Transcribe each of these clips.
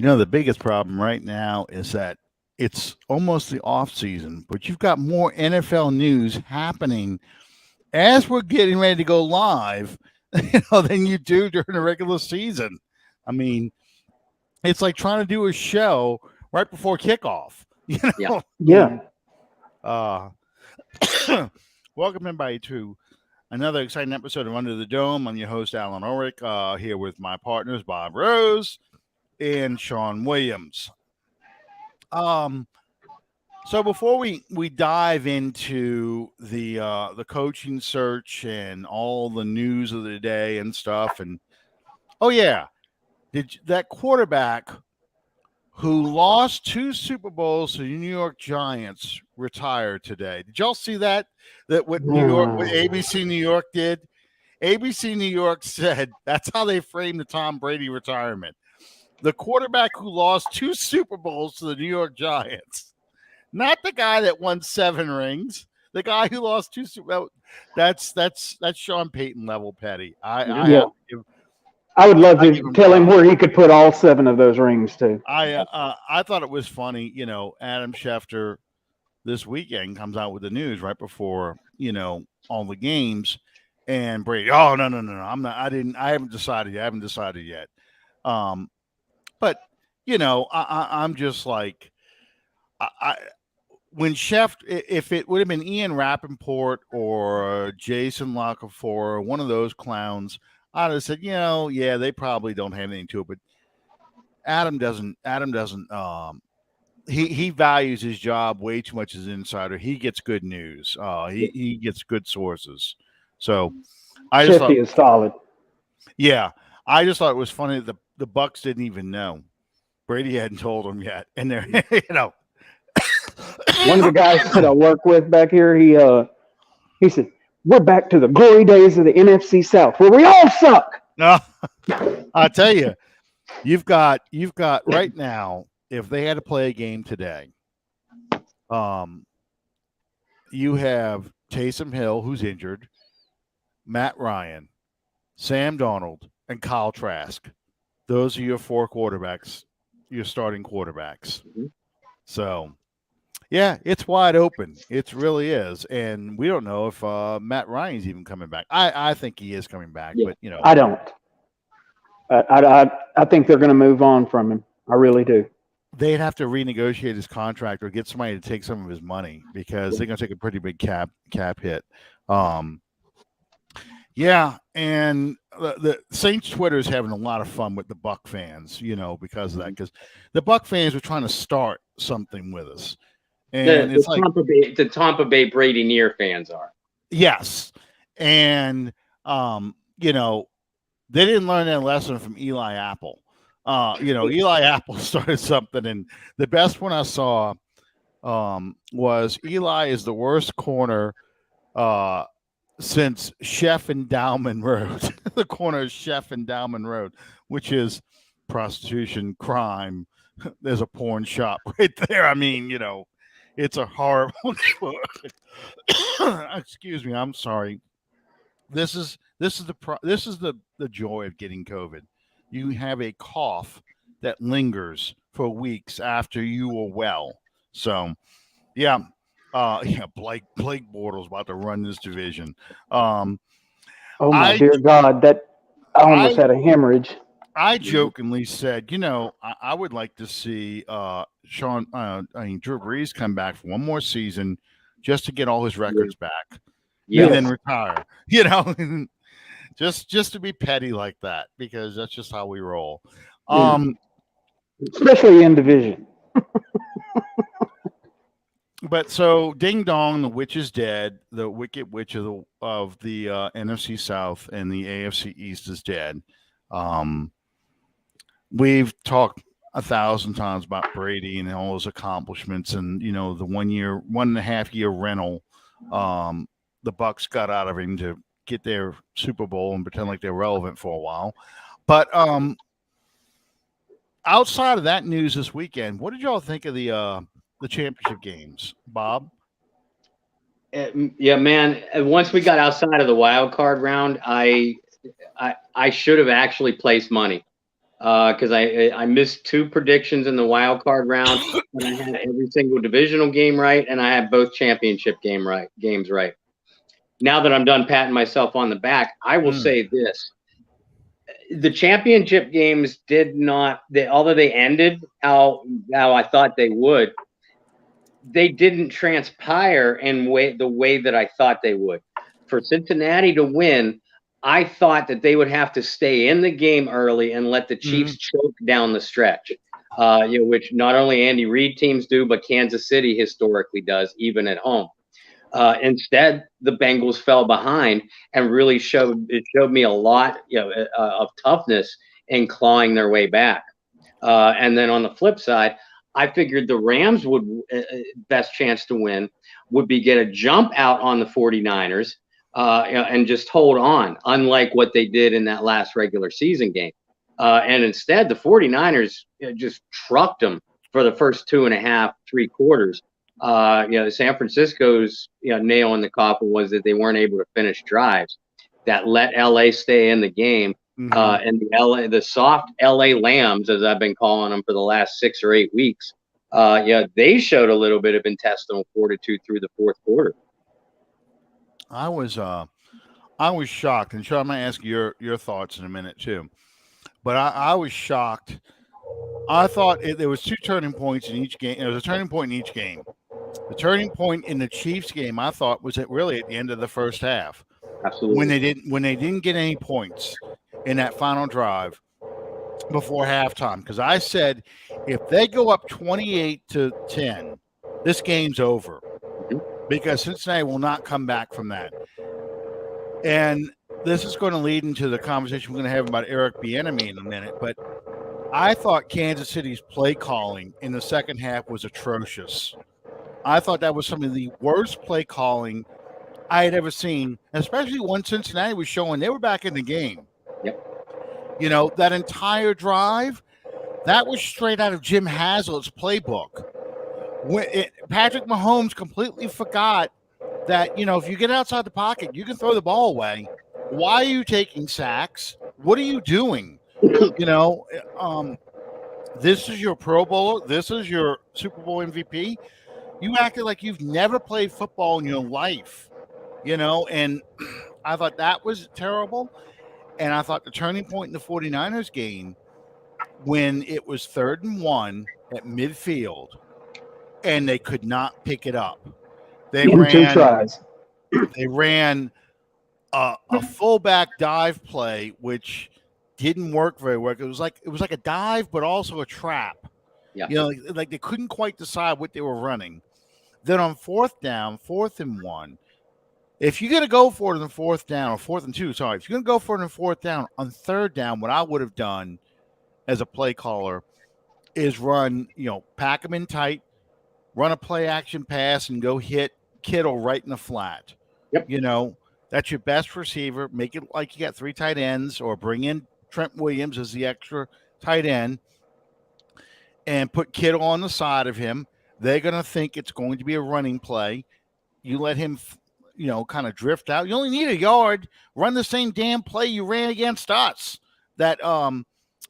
The biggest problem right now is that it's almost the off season, but you've got more NFL news happening as we're getting ready to go live, than you do during the regular season. I mean, it's like trying to do a show right before kickoff. Yeah. Yeah. And, uh, welcome everybody to another exciting episode of Under the Dome. I'm your host Alan Ulrich, here with my partners Bob Rose and Sean Williams. So before we dive into the coaching search and all the news of the day and stuff, and oh yeah, that quarterback who lost two Super Bowls to the New York Giants retired today? Did y'all see that? That what ABC New York did? ABC New York said that's how they framed the Tom Brady retirement. The quarterback who lost two Super Bowls to the New York Giants. Not the guy that won 7 rings. The guy who lost two Super Bowls. That's Sean Payton level petty. I would love to tell him where he could put all 7 of those rings to. I thought it was funny. Adam Schefter this weekend comes out with the news right before all the games, and Brady. Oh no, I'm not. I haven't decided yet. But I'm just like when Chef, if it would have been Ian Rappaport or Jason Lockefor, one of those clowns, I'd have said, yeah, they probably don't have anything to it. But Adam doesn't. He values his job way too much as an insider. He gets good news. He gets good sources. So I just thought is solid. Yeah, I just thought it was funny that the Bucks didn't even know. Brady hadn't told them yet, and they're One of the guys that I work with back here, he said, "We're back to the glory days of the NFC South, where we all suck." No, I tell you, you've got right now. If they had to play a game today, you have Taysom Hill, who's injured, Matt Ryan, Sam Darnold, and Kyle Trask. Those are your 4 quarterbacks, your starting quarterbacks. Mm-hmm. So, yeah, it's wide open. It really is. And we don't know if Matt Ryan's even coming back. I think he is coming back, but I don't. I think they're going to move on from him. I really do. They'd have to renegotiate his contract or get somebody to take some of his money because they're going to take a pretty big cap hit. Yeah, and the Saints Twitter is having a lot of fun with the Buck fans, because of that. Because the Buck fans were trying to start something with us, and it's like the Tampa Bay Brady Near fans are. Yes, and they didn't learn that lesson from Eli Apple. Eli Apple started something, and the best one I saw was Eli is the worst corner since Chef and Dowman Road. The corner is Chef and Dowman Road, which is prostitution, crime. There's a porn shop right there. I mean, it's a horrible. Excuse me. I'm sorry. This is the joy of getting COVID. You have a cough that lingers for weeks after you were well. So, yeah. Blake Bortles about to run this division. Oh my dear God, that I almost had a hemorrhage. I jokingly said, I would like to see Drew Brees come back for one more season just to get all his records back, and then retire. Just to be petty like that, because that's just how we roll. Especially in division. But so, ding dong, the witch is dead. The wicked witch of the NFC South and the AFC East is dead. We've talked 1,000 times about Brady and all his accomplishments, and the 1.5 year rental the Bucks got out of him to get their Super Bowl and pretend like they're relevant for a while. But outside of that news this weekend, what did y'all think of the championship games, Bob? Yeah, man. Once we got outside of the wild card round, I should have actually placed money. because I missed 2 predictions in the wild card round, and I had every single divisional game right, and I had both championship games right. Now that I'm done patting myself on the back, I will say this: the championship games did not, although they ended how I thought they would, they didn't transpire in the way that I thought they would. For Cincinnati to win, I thought that they would have to stay in the game early and let the Chiefs choke down the stretch, which not only Andy Reid teams do, but Kansas City historically does, even at home. Instead, the Bengals fell behind and really showed me a lot, of toughness in clawing their way back. And then on the flip side, I figured the Rams would best chance to win would be get a jump out on the 49ers and just hold on, unlike what they did in that last regular season game. And instead, the 49ers just trucked them for the first 2.5, 3 quarters. San Francisco's nail in the coffin was that they weren't able to finish drives that let LA stay in the game. And the soft LA Lambs, as I've been calling them for the last 6 or 8 weeks, they showed a little bit of intestinal fortitude through the fourth quarter. I was shocked, and Sean, I'm gonna ask your thoughts in a minute too. But I was shocked. I thought there was 2 turning points in each game. There was a turning point in each game. The turning point in the Chiefs game, I thought, was at the end of the first half. Absolutely. When they didn't get any points in that final drive before halftime, because I said if they go up 28-10, this game's over, because Cincinnati will not come back from that. And this is going to lead into the conversation we're going to have about Eric Bieniemy in a minute, but I thought Kansas City's play calling in the second half was atrocious. I thought that was some of the worst play calling I had ever seen, especially when Cincinnati was showing they were back in the game. Yep. That entire drive, that was straight out of Jim Haslett's playbook. Patrick Mahomes completely forgot that, if you get outside the pocket, you can throw the ball away. Why are you taking sacks? What are you doing? This is your Pro Bowler. This is your Super Bowl MVP. You acted like you've never played football in your life, and I thought that was terrible. And I thought the turning point in the 49ers game, when it was 3rd and 1 at midfield, and they could not pick it up. They ran 2 tries. They ran a fullback dive play, which didn't work very well. It was like a dive, but also a trap. Yeah. Like they couldn't quite decide what they were running. Then on 4th down, 4th and 1, if you're going to go for it on 4th down, or 4th and 2, sorry, if you're going to go for it on 4th down, on 3rd down, what I would have done as a play caller is run, pack them in tight, run a play action pass, and go hit Kittle right in the flat. Yep. That's your best receiver. Make it like you got 3 tight ends, or bring in Trent Williams as the extra tight end and put Kittle on the side of him. They're going to think it's going to be a running play. You let him, kind of drift out. You only need a yard. Run the same damn play you ran against us that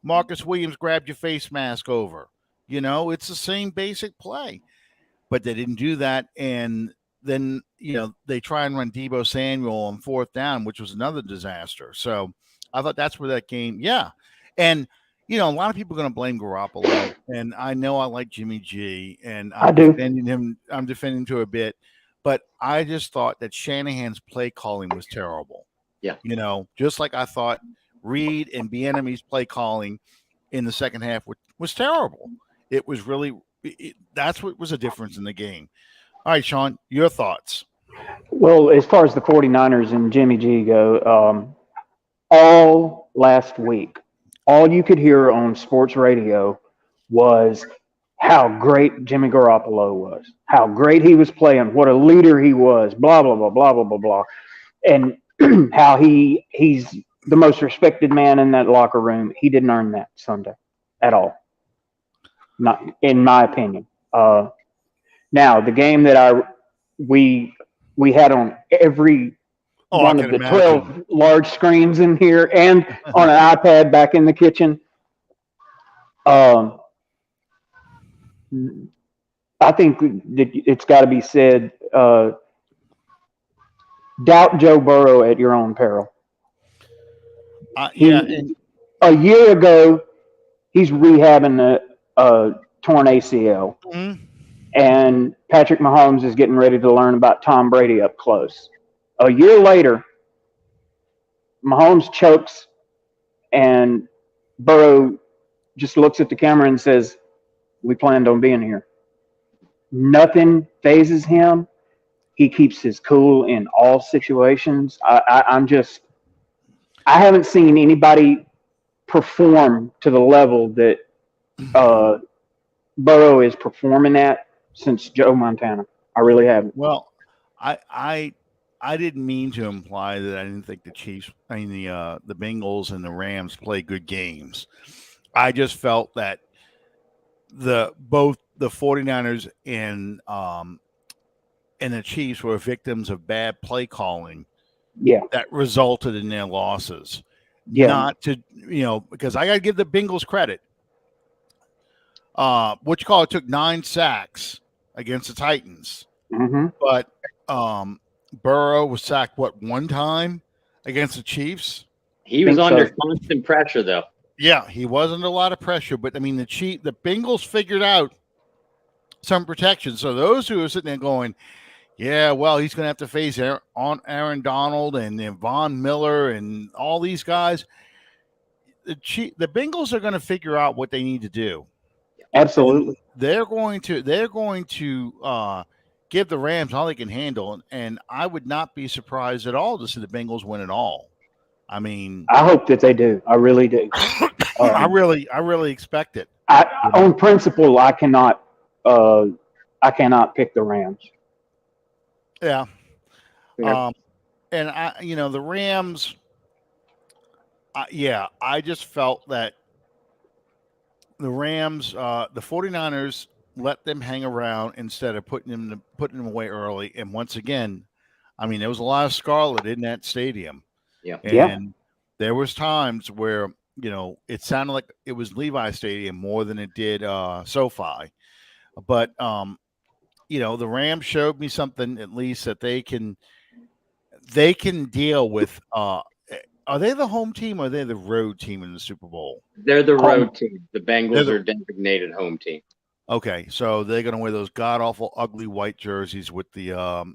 Marcus Williams grabbed your face mask over. It's the same basic play. But they didn't do that. And then, they try and run Deebo Samuel on 4th down, which was another disaster. So I thought that's where that game, yeah. And, a lot of people are going to blame Garoppolo, and I know I like Jimmy G, and I'm defending him. I'm defending him to a bit, but I just thought that Shanahan's play calling was terrible. Yeah. Just like I thought Reid and Bieniemy's play calling in the second half was terrible. It was really that's what was a difference in the game. All right, Sean, your thoughts. Well, as far as the 49ers and Jimmy G go, all last week, all you could hear on sports radio was how great Jimmy Garoppolo was, how great he was playing, what a leader he was, blah, blah, blah, blah, blah, blah, blah. And how he's the most respected man in that locker room. He didn't earn that Sunday at all, not in my opinion. Now, the game that we had on every one of the 12 large screens in here and on an iPad back in the kitchen, Um, I think that it's got to be said. Doubt Joe Burrow at your own peril. Yeah, and A year ago, he's rehabbing a torn ACL, and Patrick Mahomes is getting ready to learn about Tom Brady up close. A year later, Mahomes chokes, and Burrow just looks at the camera and says, "We planned on being here." Nothing phases him. He keeps his cool in all situations. I haven't seen anybody perform to the level that Burrow is performing at since Joe Montana. I really haven't. well, I didn't mean to imply that I didn't think the Chiefs, the Bengals and the Rams play good games. I just felt that both the 49ers and the Chiefs were victims of bad play calling. Yeah. That resulted in their losses. Yeah. Not to, because I got to give the Bengals credit. It took 9 sacks against the Titans. Mm-hmm. But Burrow was sacked, one time against the Chiefs? He was under constant pressure, though. Yeah, he was under a lot of pressure. But, the Bengals figured out some protection. So those who are sitting there going, yeah, well, he's going to have to face Aaron Donald and Von Miller and all these guys. The Bengals are going to figure out what they need to do. Absolutely. And they're going to give the Rams all they can handle, and I would not be surprised at all to see the Bengals win it all. I mean, I hope that they do. I really do. I really expect it. On principle, I cannot pick the Rams. Yeah. And the Rams. I just felt that the Rams, the 49ers let them hang around instead of putting them away early. And once again, there was a lot of scarlet in that stadium. Yeah. And there was times where, it sounded like it was Levi Stadium more than it did SoFi. But, the Rams showed me something, at least, that they can deal with. Are they the home team or are they the road team in the Super Bowl? They're the road team. The Bengals are designated home team. Okay, so they're going to wear those god awful, ugly white jerseys with the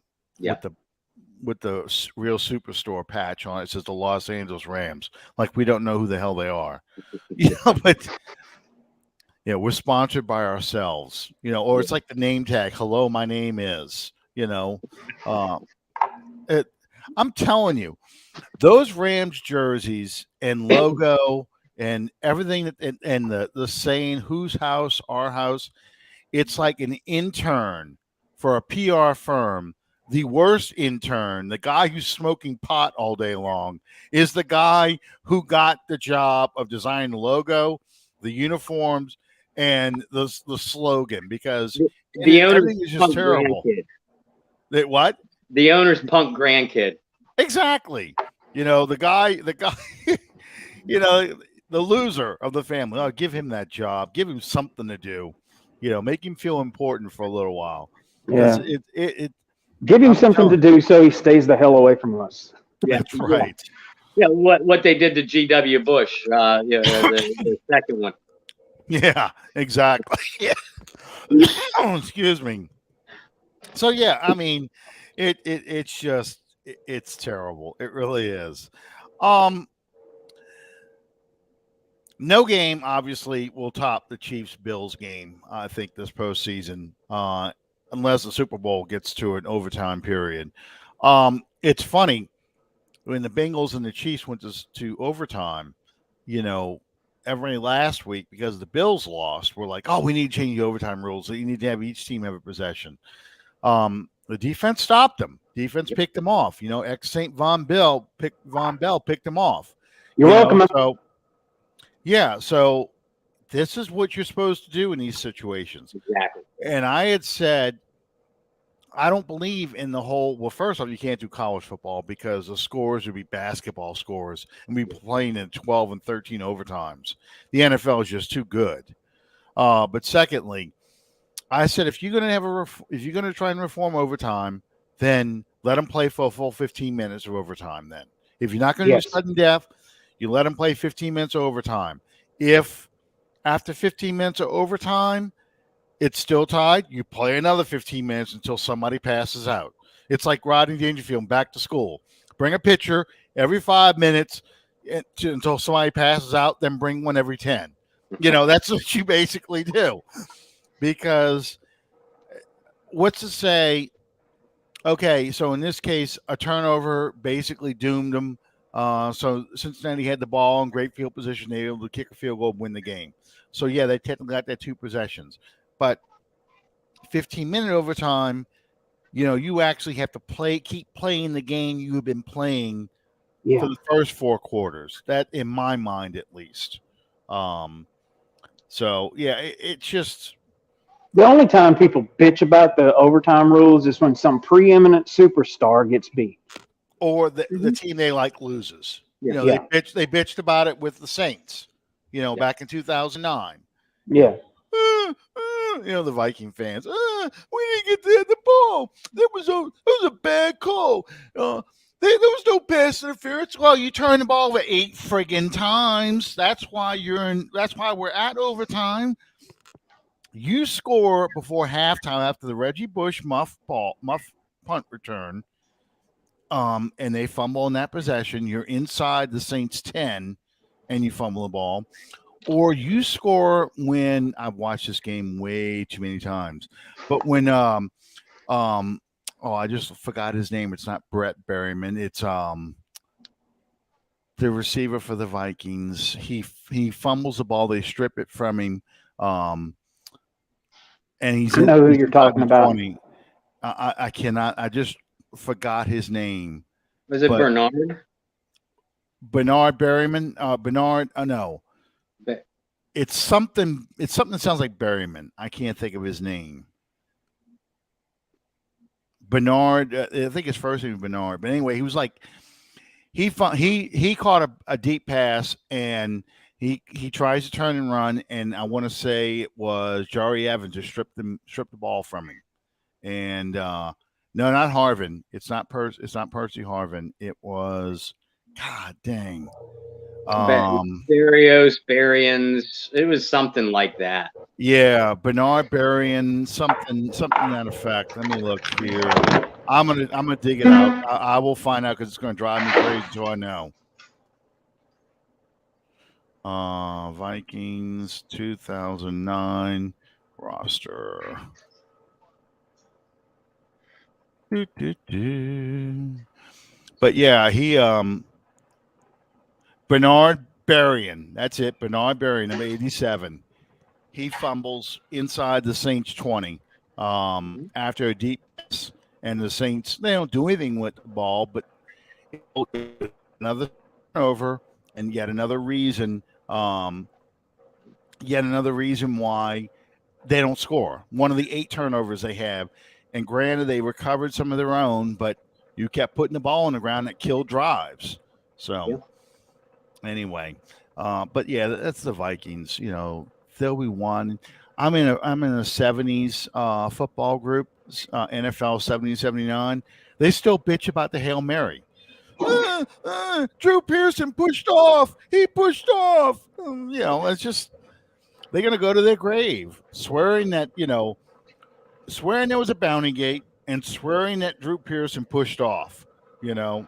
with the real superstore patch on it. It says the Los Angeles Rams. Like we don't know who the hell they are, But we're sponsored by ourselves, or it's like the name tag. Hello, my name is. I'm telling you, those Rams jerseys and logo and everything and the saying "whose house, our house," it's like an intern for a PR firm. The worst intern, the guy who's smoking pot all day long, is the guy who got the job of designing the logo, the uniforms, and the slogan. Because the owner is just terrible. What? The owner's punk grandkid. Exactly. The guy, the loser of the family. I'll give him that job. Give him something to do. Make him feel important for a little while. Yeah. Give him something to do so he stays the hell away from us. Yeah, that's right. Yeah, what they did to G.W. Bush, the second one. Yeah, exactly. Yeah. Excuse me. So it's just it's terrible. It really is. No game obviously will top the Chiefs-Bills game, I think, this postseason, unless the Super Bowl gets to an overtime period. It's funny when the Bengals and the Chiefs went to overtime, every last week, because the Bills lost, we're like, oh, we need to change the overtime rules. So you need to have each team have a possession. The defense stopped them. Defense picked them off. Ex-Saint Von Bell picked them off. You're welcome. So this is what you're supposed to do in these situations. Exactly. And I had said I don't believe in the whole. Well, first off, you can't do college football because the scores would be basketball scores, and we playing in 12 and 13 overtimes. The NFL is just too good. But secondly, I said if you're going to if you're going to try and reform overtime, then let them play for a full 15 minutes of overtime. Then, if you're not going to do Yes. sudden death, you let them play 15 minutes of overtime. If after 15 minutes of overtime it's still tied, you play another 15 minutes until somebody passes out. It's like Rodney Dangerfield back to school. Bring a pitcher every 5 minutes until somebody passes out, then bring one every 10. That's what you basically do. Because what's to say, okay, so in this case, a turnover basically doomed them. So Cincinnati had the ball in great field position. They were able to kick a field goal and win the game. So, yeah, they technically got their 2 possessions. But 15-minute overtime, you actually have to keep playing the game you have been playing for the first 4 quarters. That, in my mind, at least. So, yeah, it's just. The only time people bitch about the overtime rules is when some preeminent superstar gets beat. Or the team they like loses. Yeah. They bitched about it with the Saints, back in 2009. Yeah. The Viking fans. We didn't get the ball. That was a bad call. There was no pass interference. Well, you turned the ball over 8 friggin' times. That's why we're at overtime. You score before halftime after the Reggie Bush muff punt return. And they fumble in that possession. You're inside the Saints 10 and you fumble the ball. Or you score when I've watched this game way too many times. But when I just forgot his name. It's not Brett Berryman. It's the receiver for the Vikings. He fumbles the ball. They strip it from him. And he's I know who you're talking about. I cannot. I just forgot his name. Was it Bernard? Bernard Berryman. Bernard. No. It's something. It's something that sounds like Berryman. I can't think of his name. Bernard. I think his first name was Bernard. But anyway, he was like he caught a deep pass and he tries to turn and run, and I want to say it was Jari Evans just stripped the ball from him. And no, not Harvin. It's not Percy Harvin. It was God dang. Barrios, Barians. It was something like that. Yeah, Bernard Berrien, something to that effect. Let me look here. I'm gonna dig it out. I will find out because it's gonna drive me crazy. So I know. Vikings 2009 roster. But yeah, he Bernard Berrien. That's it. Bernard Berrien, number 87. He fumbles inside the Saints 20 after a deep pass. And the Saints, they don't do anything with the ball, but another turnover and yet another reason why they don't score. One of the 8 turnovers they have. And granted, they recovered some of their own, but you kept putting the ball on the ground that killed drives. So anyway, but yeah, that's the Vikings. They'll be one. I'm in a 70s football group, NFL 70-79. They still bitch about the Hail Mary. Drew Pearson pushed off. He pushed off. It's just they're gonna go to their grave swearing that swearing there was a bounty gate and swearing that Drew Pearson pushed off. How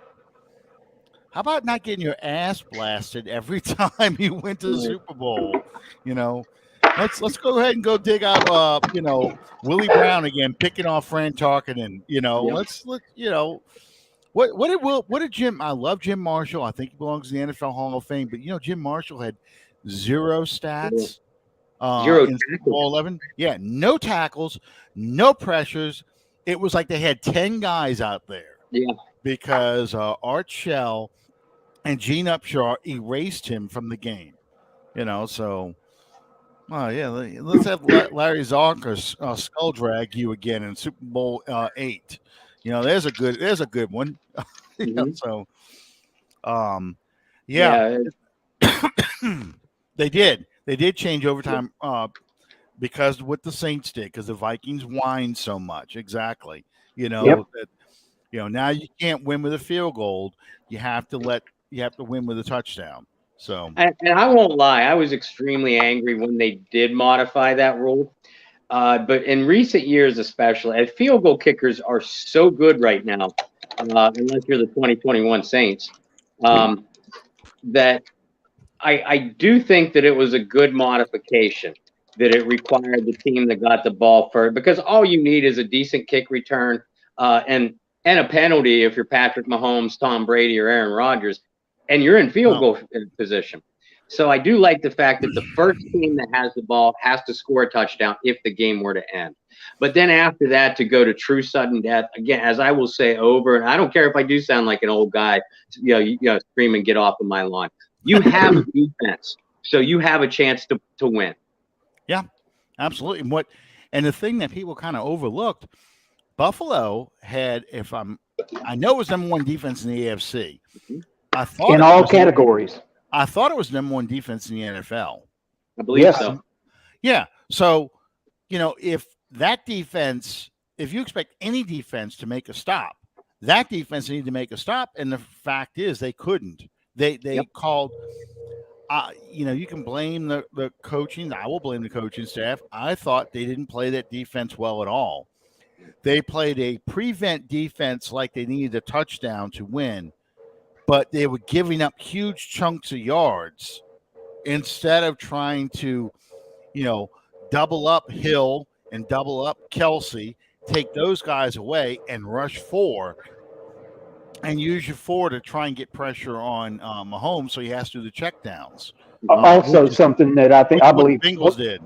about not getting your ass blasted every time you went to the Super Bowl? Let's go ahead and go dig out Willie Brown again, picking off Fran Tarkenton. What did Jim? I love Jim Marshall. I think he belongs in the NFL Hall of Fame. But Jim Marshall had 0 stats. 0 in Super Bowl 11. Yeah, no tackles, no pressures. It was like they had 10 guys out there. Yeah, because Art Shell and Gene Upshaw erased him from the game. So Oh yeah, let's have Larry Zonker skull drag you again in Super Bowl 8. There's a good one. Hmm. So, um, yeah, Yeah. they did change overtime because what the Saints did, because the Vikings whined so much. Exactly. Yep. That now you can't win with a field goal. You have to win with a touchdown. So And I won't lie, I was extremely angry when they did modify that rule. But in recent years, especially, and field goal kickers are so good right now, unless you're the 2021 Saints, um, that I do think that it was a good modification that it required the team that got the ball first, because all you need is a decent kick return and a penalty if you're Patrick Mahomes, Tom Brady, or Aaron Rodgers, and you're in field well, goal position. So I do like the fact that the first team that has the ball has to score a touchdown if the game were to end. But then after that, to go to true sudden death again, as I will say over, and I don't care if I do sound like an old guy, screaming, "Get off of my lawn." You have a defense, so you have a chance to win. yeah, absolutely. And the thing that people kind of overlooked, Buffalo had, I know it was number one defense in the AFC. I thought In it all was categories. I thought it was number one defense in the NFL. I believe Yes. so. Yeah. So, if you expect any defense to make a stop, that defense needed to make a stop. And the fact is they couldn't. They Yep. called, you can blame the coaching. I will blame the coaching staff. I thought they didn't play that defense well at all. They played a prevent defense like they needed a touchdown to win, but they were giving up huge chunks of yards instead of trying to, double up Hill and double up Kelsey, take those guys away and rush four and use your four to try and get pressure on Mahomes, so he has to do the checkdowns. Also, something that I What believe the Bengals did.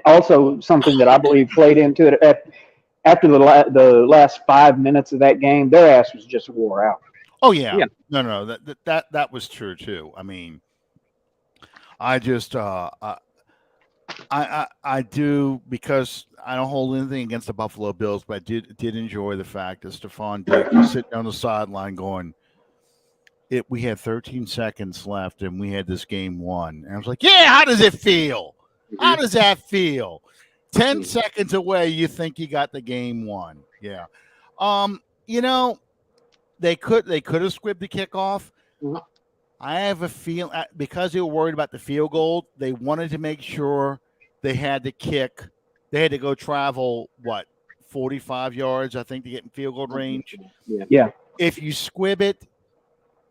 also something that I believe played into it after the last 5 minutes of that game, their ass was just wore out. Oh yeah, Yeah. no, that was true too. I mean, I just I do, because I don't hold anything against the Buffalo Bills, but I did enjoy the fact that Stephon Diggs was sitting on the sideline going, we had 13 seconds left and we had this game won. And I was like, yeah, how does it feel? How does that feel? 10 seconds away, you think you got the game won. Yeah. They could have squibbed the kickoff. I have a feeling, because they were worried about the field goal, they wanted to make sure they had to kick. They had to go travel 45 yards, I think, to get in field goal range. Yeah. If you squib it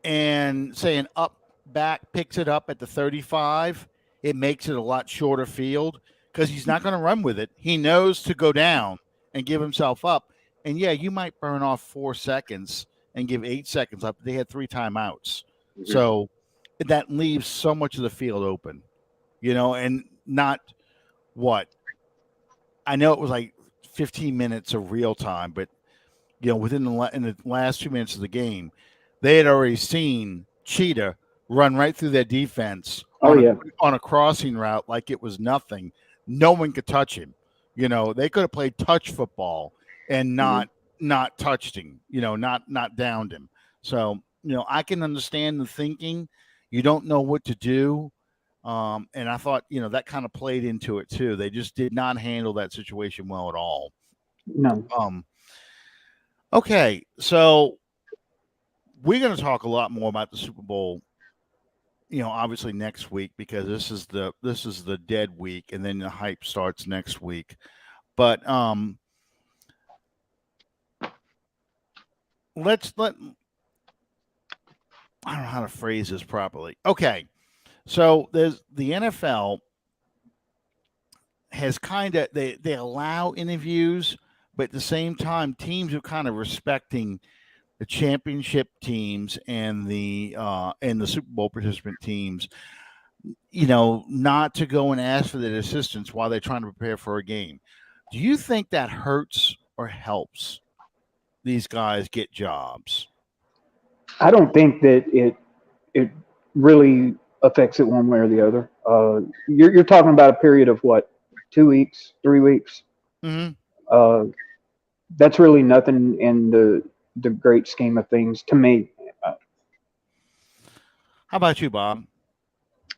and say an up back picks it up at the 35, it makes it a lot shorter field, because he's not going to run with it. He knows to go down and give himself up. And yeah, you might burn off 4 seconds and give 8 seconds up. They had 3 timeouts. So that leaves so much of the field open, and not I know it was like 15 minutes of real time, but within in the last 2 minutes of the game, they had already seen Cheetah run right through their defense on a crossing route like it was nothing. No one could touch him. They could have played touch football and not touched him. Not downed him. So I can understand the thinking. You don't know what to do. And I thought, that kind of played into it too. They just did not handle that situation well at all. No. Okay, so we're going to talk a lot more about the Super Bowl, obviously next week, because this is the dead week, and then the hype starts next week. But I don't know how to phrase this properly. Okay. So there's the NFL has kind of, they allow interviews, but at the same time, teams are kind of respecting the championship teams and the Super Bowl participant teams, not to go and ask for their assistance while they're trying to prepare for a game. Do you think that hurts or helps these guys get jobs? I don't think that it really affects it one way or the other. You're talking about a period of what, 2 weeks, 3 weeks? Mm-hmm. Uh, that's really nothing in the great scheme of things to me. How about you, Bob?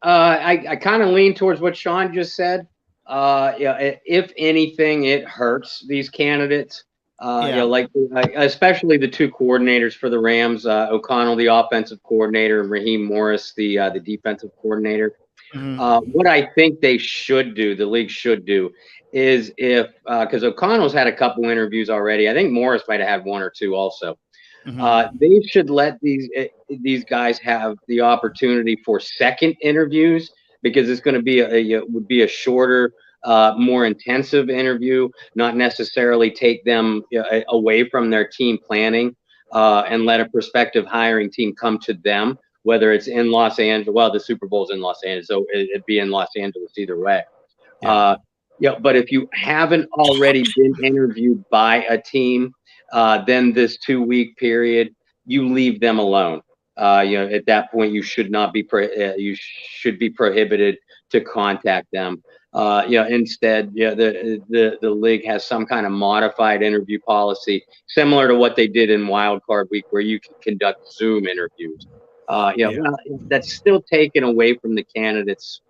I kind of lean towards what Sean just said. If anything, it hurts these candidates. Yeah. Like especially the two coordinators for the Rams, O'Connell, the offensive coordinator, and Raheem Morris, the defensive coordinator. Mm-hmm. What I think they should do, the league should do, is if because O'Connell's had a couple interviews already. I think Morris might have had one or two also. Mm-hmm. They should let these guys have the opportunity for second interviews because it's going to be would be a shorter, more intensive interview, not necessarily take them away from their team planning, and let a prospective hiring team come to them, whether it's in Los Angeles. Well, the Super Bowl's in Los Angeles, so it'd be in Los Angeles either way. Yeah. But if you haven't already been interviewed by a team, then this 2 week period, you leave them alone. At that point, you should not be you should be prohibited to contact them. Instead, the league has some kind of modified interview policy, similar to what they did in Wild Card Week, where you can conduct Zoom interviews. Well, that's still taken away from the candidates'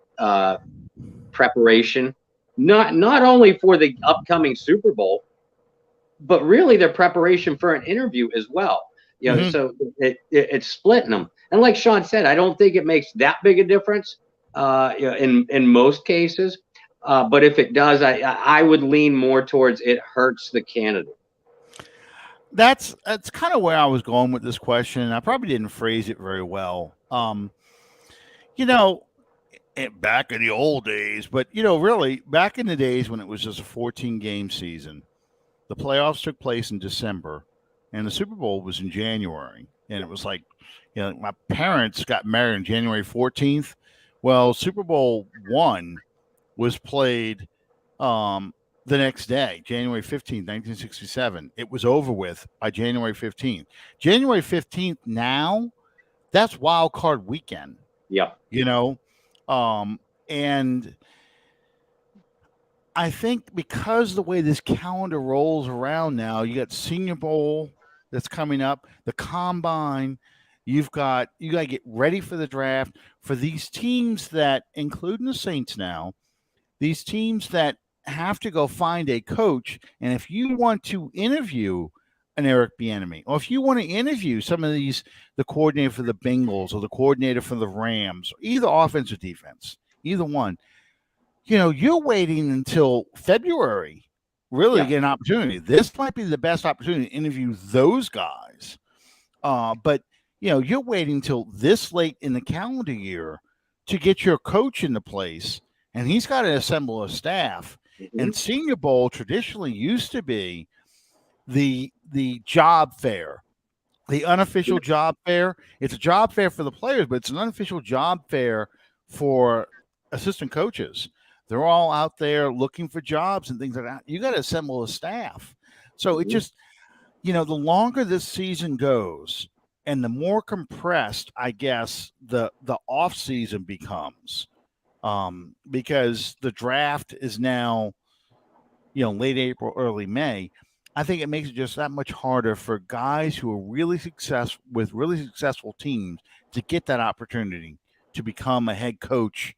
preparation, not only for the upcoming Super Bowl, but really their preparation for an interview as well. Mm-hmm. So it's splitting them. And like Sean said, I don't think it makes that big a difference in most cases. But if it does, I would lean more towards it hurts the candidate. That's kind of where I was going with this question. I probably didn't phrase it very well. Back in the old days, but really back in the days when it was just a 14-game season, the playoffs took place in December, and the Super Bowl was in January. And it was like, my parents got married on January 14th. Well, Super Bowl one was played the next day, January 15th, 1967. It was over with by January 15th. January 15th now, that's wild card weekend. Yeah. And I think because the way this calendar rolls around now, you got Senior Bowl that's coming up, the Combine. You got to get ready for the draft for these teams that, including the Saints now, these teams that have to go find a coach. And if you want to interview an Eric Bieniemy, or if you want to interview some of the coordinator for the Bengals or the coordinator for the Rams, either offense or defense, either one, you're waiting until February really to get an opportunity. This might be the best opportunity to interview those guys. But you're waiting until this late in the calendar year to get your coach into place, and he's got to assemble a staff. Mm-hmm. And Senior Bowl traditionally used to be the job fair, the unofficial job fair. It's a job fair for the players, but it's an unofficial job fair for assistant coaches. They're all out there looking for jobs and things like that. You got to assemble a staff. So it just, the longer this season goes and the more compressed, I guess, the off season becomes, because the draft is now, late April, early May. I think it makes it just that much harder for guys who are really successful teams to get that opportunity to become a head coach,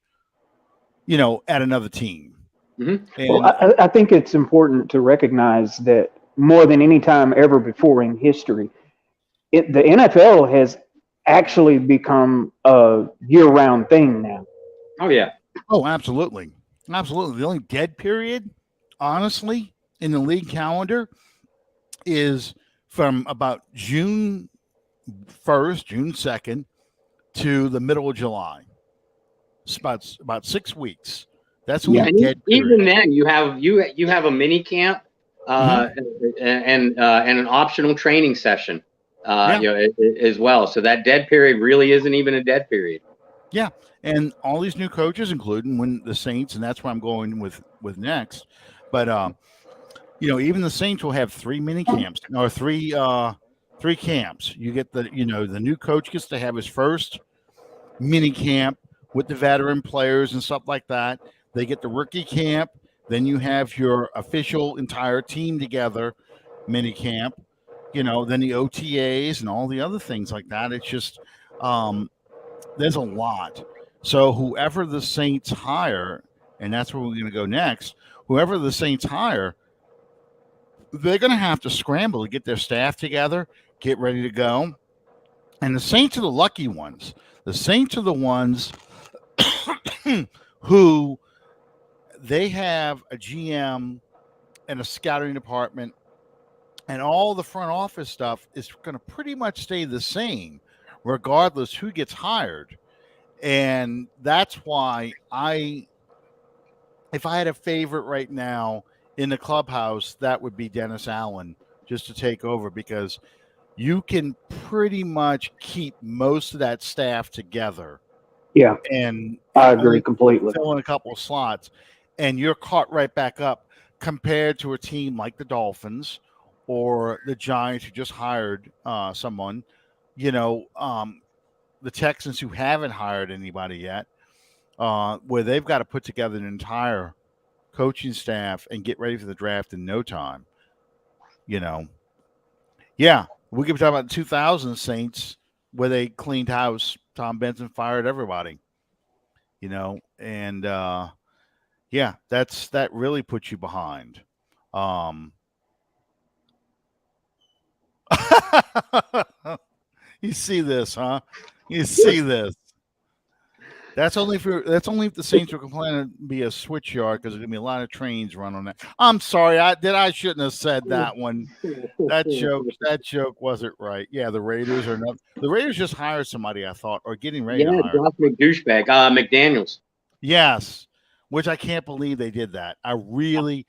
at another team. Mm-hmm. Well, I think it's important to recognize that more than any time ever before in history, the NFL has actually become a year-round thing now. Oh, yeah. Oh, absolutely. Absolutely. The only dead period, honestly, in the league calendar is from about June 1st, June 2nd to the middle of July. It's about 6 weeks. That's when dead even then you have a mini camp and an optional training session as well. So that dead period really isn't even a dead period. Yeah, and all these new coaches, including when the Saints, and that's where I'm going with next. But even the Saints will have 3 mini camps or three camps. You get the new coach gets to have his first mini camp with the veteran players and stuff like that. They get the rookie camp. Then you have your official entire team together, mini camp. Then the OTAs and all the other things like that. It's just there's a lot. So whoever the Saints hire, and that's where we're going to go next. Whoever the Saints hire, they're going to have to scramble to get their staff together, get ready to go. And the Saints are the lucky ones. The Saints are the ones who they have a GM and a scouting department, and all the front office stuff is going to pretty much stay the same regardless who gets hired. And that's why if I had a favorite right now in the clubhouse, that would be Dennis Allen, just to take over, because you can pretty much keep most of that staff together. Yeah. And I agree completely. Fill in a couple of slots, and you're caught right back up compared to a team like the Dolphins or the Giants, who just hired someone, the Texans, who haven't hired anybody yet, where they've got to put together an entire coaching staff and get ready for the draft in no time. Yeah, we could be talking about the 2000 Saints, where they cleaned house. Tom Benson fired everybody, and yeah, that really puts you behind. You see this, huh? You see this. That's only if the Saints were complaining to be a switch yard, because there's gonna be a lot of trains run on that. I'm sorry, I shouldn't have said that one. That joke wasn't right. Yeah, the Raiders are not. The Raiders just hired somebody, I thought, or getting ready to hire. Yeah, douchebag, McDaniels. Yes, which I can't believe they did that. I really,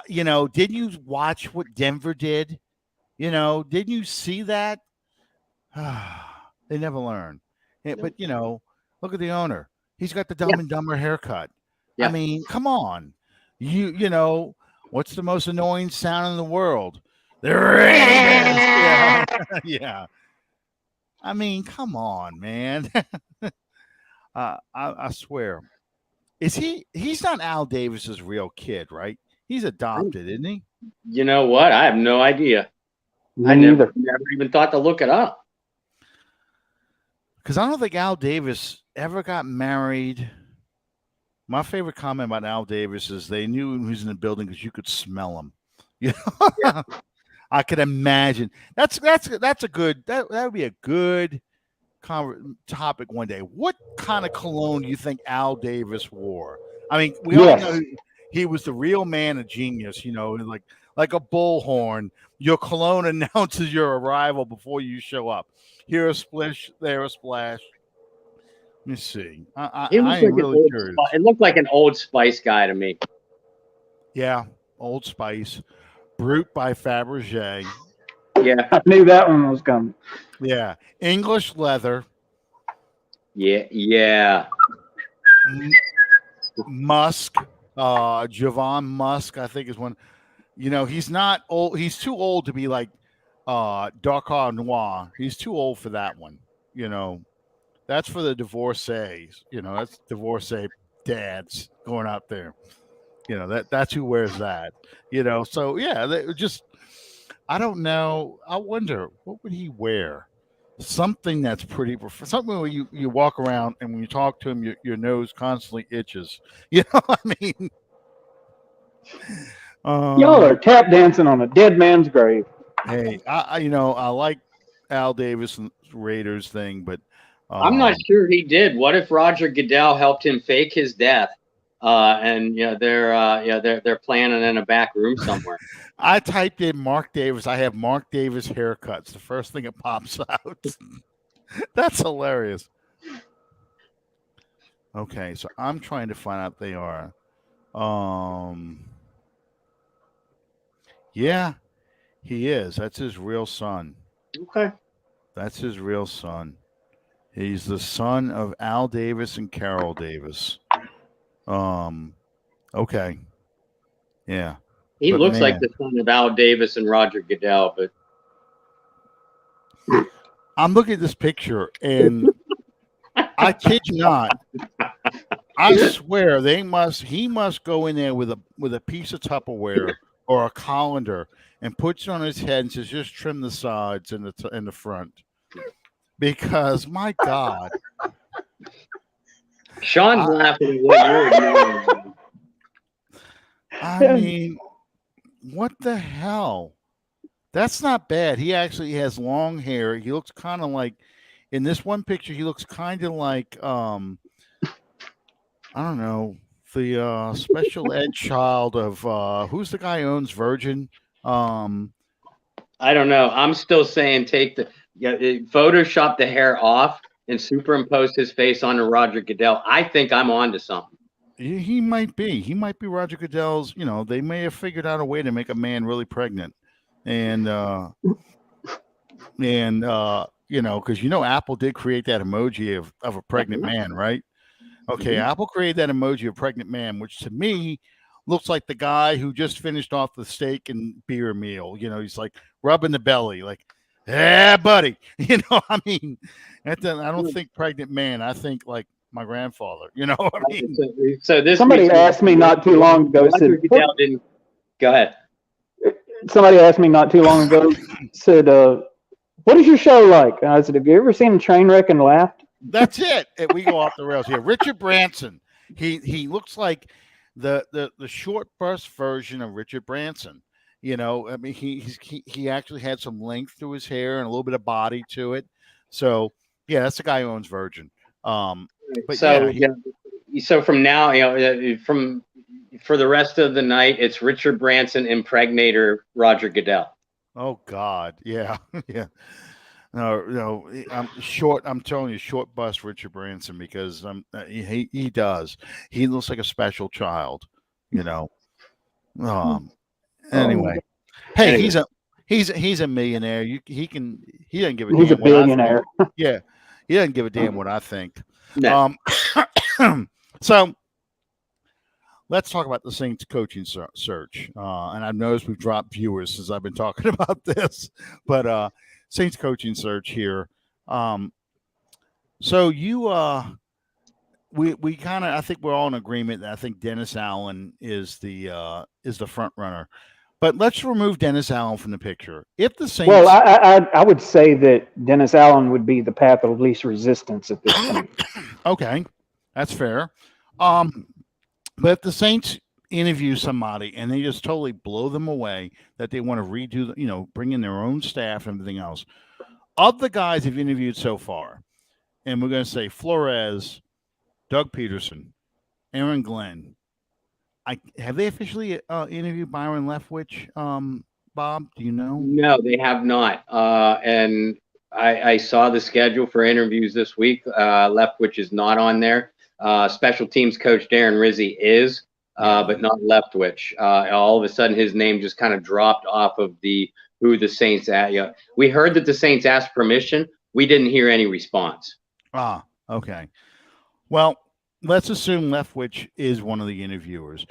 didn't you watch what Denver did? Didn't you see that? They never learn. Yeah, but look at the owner. He's got the Dumb and Dumber haircut. Yeah. I mean, come on. What's the most annoying sound in the world? The Ravens. Yeah. I mean, come on, man. I swear. He's not Al Davis's real kid, right? He's adopted, isn't he? You know what? I have no idea. I never even thought to look it up. Because I don't think Al Davis ever got married. My favorite comment about Al Davis is they knew he was in the building because you could smell him. Yeah. I could imagine. That's a good, that would be a good topic one day. What kind of cologne do you think Al Davis wore? I mean, we all know he was the real man, a genius, like a bullhorn. Your cologne announces your arrival before you show up. Here a splish, there a splash. Let me see. I'm really curious. It looked like an Old Spice guy to me. Yeah, Old Spice. Brute by Fabergé. Yeah. I knew that one was coming. Yeah. English leather. Yeah. Musk. Javon Musk, I think, is one. He's not old. He's too old to be like Dark Noir. He's too old for that one. That's for the divorcees. That's divorcee dads going out there. That's who wears that. So yeah, I don't know. I wonder, what would he wear? Something that's pretty, something where you walk around and when you talk to him, your nose constantly itches. You know what I mean? Y'all are tap dancing on a dead man's grave. Hey, I like Al Davis and Raiders thing, but I'm not sure he did. What if Roger Goodell helped him fake his death? And they're planning in a back room somewhere. I typed in Mark Davis. I have Mark Davis haircuts. The first thing that pops out. That's hilarious. Okay, so I'm trying to find out they are. Yeah, he is. That's his real son. Okay. That's his real son. He's the son of Al Davis and Carol Davis. Okay. Yeah. He looks like the son of Al Davis and Roger Goodell, but I'm looking at this picture and I kid you not. I swear he must go in there with a piece of Tupperware or a colander and puts it on his head and says, just trim the sides and the front. Because my God. Sean's laughing at what you're ignoring. I mean, what the hell? That's not bad. He actually has long hair. He looks kind of like, in this one picture, he looks kind of like, I don't know, the special ed child of, who's the guy who owns Virgin? I don't know. I'm still saying Photoshop the hair off and superimpose his face onto Roger Goodell. I think I'm onto something. He might be. He might be Roger Goodell's. They may have figured out a way to make a man really pregnant, and because Apple did create that emoji of a pregnant man, right? Okay, Apple created that emoji of pregnant man, which to me looks like the guy who just finished off the steak and beer meal. He's like rubbing the belly, like, yeah, buddy. I mean, I don't think pregnant man. I think like my grandfather. I mean, so this somebody asked me not too long ago. Said, go ahead. Somebody asked me not too long ago. Said, "What is your show like?" And I said, "Have you ever seen Trainwreck and laughed?" That's it. We go off the rails here. Richard Branson. He looks like the short burst version of Richard Branson. I mean, he actually had some length to his hair and a little bit of body to it. So yeah, that's the guy who owns Virgin. But so so from now, for the rest of the night, it's Richard Branson impregnator Roger Goodell. Oh God, yeah, yeah. No, I'm short. I'm telling you, short bust Richard Branson because he does. He looks like a special child. Anyway, hey, he's a millionaire. He doesn't give a damn. He's a billionaire. Yeah, he doesn't give a damn what I think. No. So let's talk about the Saints coaching search. And I've noticed we've dropped viewers since I've been talking about this, but Saints coaching search here. So we kind of, I think we're all in agreement that I think Dennis Allen is the front runner. But let's remove Dennis Allen from the picture. If the Saints, well, I would say that Dennis Allen would be the path of least resistance at this point. Okay, that's fair. But if the Saints interview somebody and they just totally blow them away, that they want to redo, bring in their own staff and everything else, of the guys who've interviewed so far, and we're going to say Flores, Doug Peterson, Aaron Glenn. Have they officially interviewed Byron Leftwich, Bob? Do you know? No, they have not. And I saw the schedule for interviews this week. Leftwich is not on there. Special teams coach Darren Rizzi is, but not Leftwich. All of a sudden, his name just kind of dropped off of who the Saints at. We heard that the Saints asked permission. We didn't hear any response. Ah, okay. Well, let's assume Leftwich is one of the interviewers.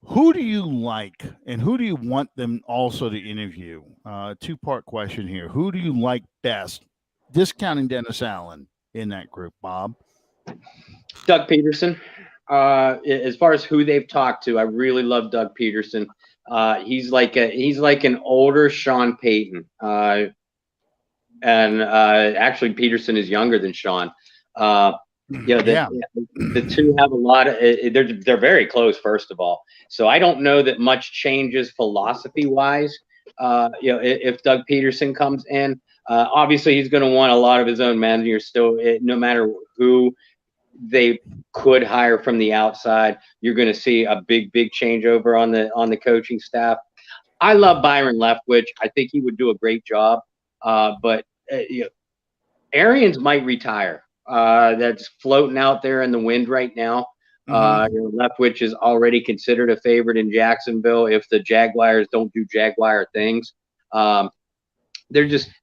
Who do you like and who do you want them also to interview? Two-part question here. Who do you like best, discounting Dennis Allen in that group, Bob? Doug Peterson. As far as who they've talked to, I really love Doug Peterson. He's like an older Sean Payton. And actually Peterson is younger than Sean. The two have a lot of they're very close, first of all. So I don't know that much changes philosophy wise. If Doug Peterson comes in, obviously he's going to want a lot of his own managers still. No matter who they could hire from the outside, you're going to see a big changeover on the coaching staff. I love Byron Leftwich. I think he would do a great job. But Arians might retire. That's floating out there in the wind right now. Leftwich is already considered a favorite in Jacksonville if the Jaguars don't do Jaguar things. There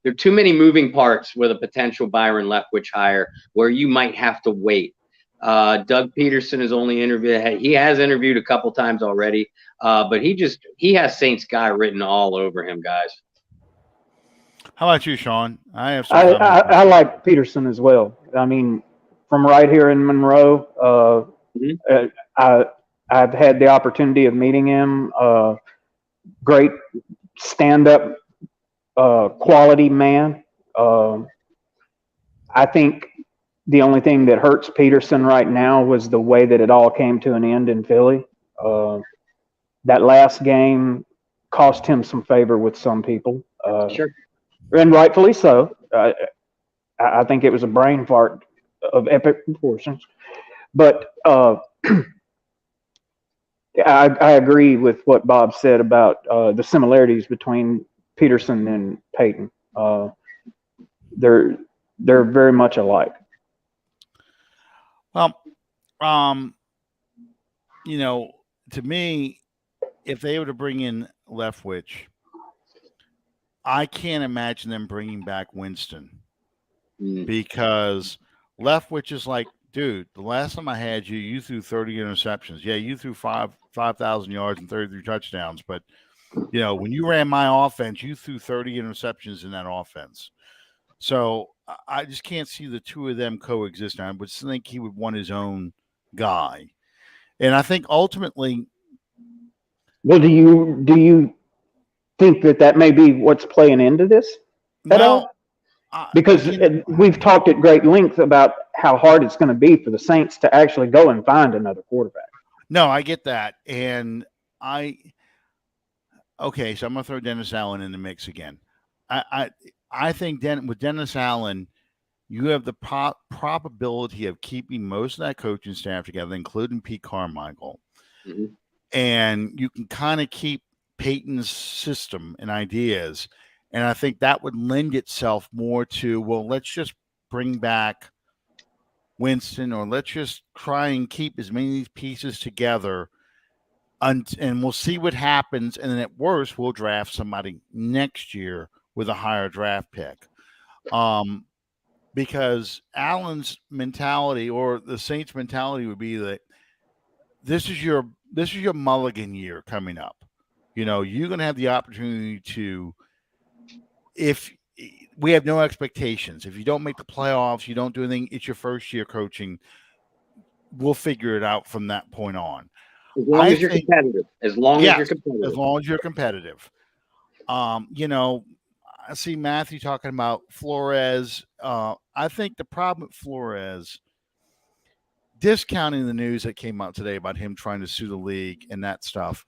are too many moving parts with a potential Byron Leftwich hire where you might have to wait. Doug Peterson is only interviewed. He has interviewed a couple times already, but he has Saints guy written all over him, guys. How about you, Sean? I like Peterson as well. I mean, from right here in Monroe. Mhm. I've had the opportunity of meeting him. Great stand-up quality man. I think the only thing that hurts Peterson right now was the way that it all came to an end in Philly. That last game cost him some favor with some people, Sure. and rightfully so. I think it was a brain fart of epic proportions. But I agree with what Bob said about the similarities between Peterson and Payton. They're very much alike. Well, to me, if they were to bring in Leftwich, I can't imagine them bringing back Winston because Leftwich is like, dude, the last time I had you, you threw 30 interceptions. Yeah, you threw 5,000 yards and 33 touchdowns, but when you ran my offense, you threw 30 interceptions in that offense. So I just can't see the two of them coexisting. I would think he would want his own guy, and I think ultimately. Well, do you think that may be what's playing into this at all? Because we've talked at great length about how hard it's going to be for the Saints to actually go and find another quarterback. No, I get that, and okay, so I'm going to throw Dennis Allen in the mix again. I think with Dennis Allen, you have the probability of keeping most of that coaching staff together, including Pete Carmichael, and you can kind of keep Peyton's system and ideas, and I think that would lend itself more to, well, let's just bring back Winston, or let's just try and keep as many of these pieces together. And we'll see what happens. And then at worst, we'll draft somebody next year with a higher draft pick. Because Allen's mentality, or the Saints' mentality, would be that this is your mulligan year coming up. You're going to have the opportunity to, if we have no expectations, if you don't make the playoffs, you don't do anything, it's your first year coaching. We'll figure it out from that point on. As long as you're competitive. As long as you're competitive. I see Matthew talking about Flores. I think the problem with Flores, discounting the news that came out today about him trying to sue the league and that stuff,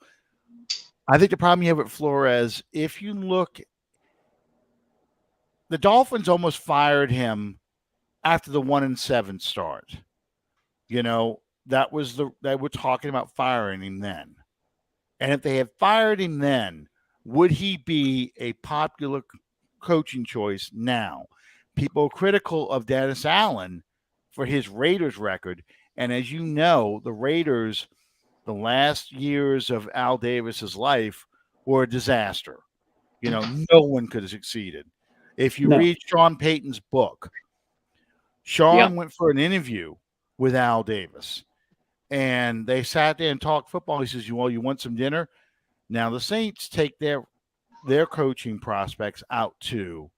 I think the problem you have with Flores, if you look, the Dolphins almost fired him after the 1-7 start. That they were talking about firing him then. And if they had fired him then, would he be a popular coaching choice now? People are critical of Dennis Allen for his Raiders record. And as you know, the Raiders, the last years of Al Davis's life, were a disaster. No one could have succeeded. If you read Sean Payton's book, Sean went for an interview with Al Davis. And they sat there and talked football. He says, well, you want some dinner? Now, the Saints take their coaching prospects out to,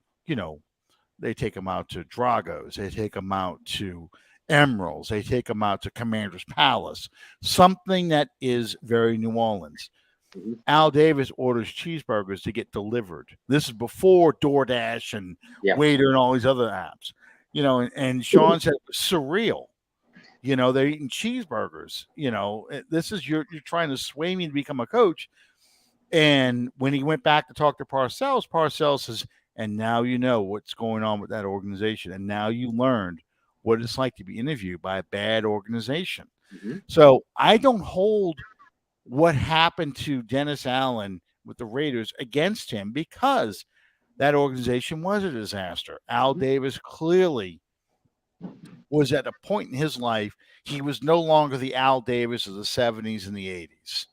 they take them out to Drago's. They take them out to Emeralds. They take them out to Commander's Palace, something that is very New Orleans. Al Davis orders cheeseburgers to get delivered. This is before DoorDash and Waiter and all these other apps, and Sean said it was surreal. They're eating cheeseburgers. This is you're trying to sway me to become a coach. And when he went back to talk to Parcells says, and now you know what's going on with that organization. And now you learned what it's like to be interviewed by a bad organization. So I don't hold what happened to Dennis Allen with the Raiders against him, because that organization was a disaster. Al Davis clearly was at a point in his life, he was no longer the Al Davis of the 70s and the 80s.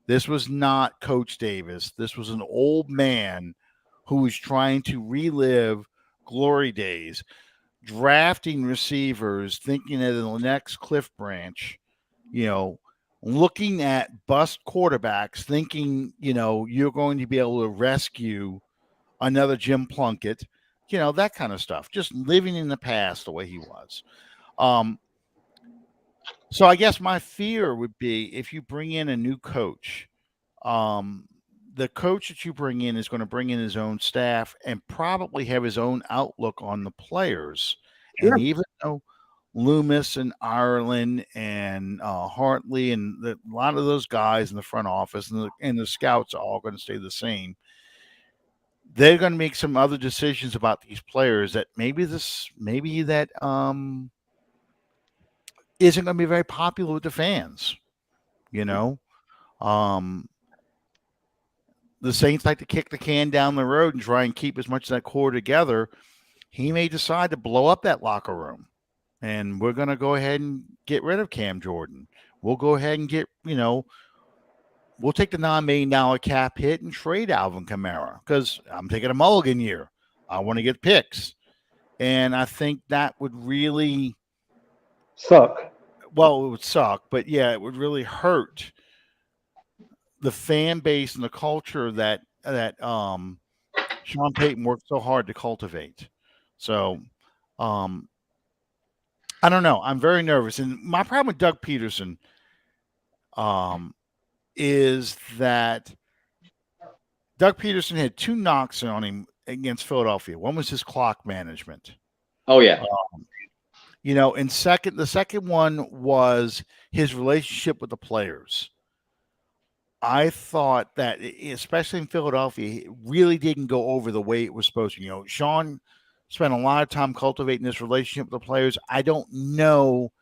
This was not Coach Davis. This was an old man who was trying to relive glory days, drafting receivers, thinking of the next Cliff Branch, looking at bust quarterbacks, thinking, you're going to be able to rescue another Jim Plunkett, that kind of stuff. Just living in the past the way he was. Um, so I guess my fear would be if you bring in a new coach, um, the coach that you bring in is going to bring in his own staff and probably have his own outlook on the players. And Sure. even though Loomis and Ireland and Hartley and a lot of those guys in the front office and the scouts are all going to stay the same, they're going to make some other decisions about these players that maybe that isn't going to be very popular with the fans. You know, um, the Saints like to kick the can down the road and try and keep as much of that core together. He may decide to blow up that locker room, and we're going to go ahead and get rid of Cam Jordan. We'll go ahead and we'll take the $9 million cap hit and trade Alvin Kamara because I'm taking a mulligan year. I want to get picks. And I think that would really Suck. Well, it would suck, but yeah, it would really hurt the fan base and the culture that Sean Payton worked so hard to cultivate. So um, I don't know. I'm very nervous. And my problem with Doug Peterson is that Doug Peterson had 2 knocks on him against Philadelphia. One was his clock management. Oh yeah. And the second one was his relationship with the players. I thought that, especially in Philadelphia, it really didn't go over the way it was supposed to. Sean spent a lot of time cultivating this relationship with the players. I don't know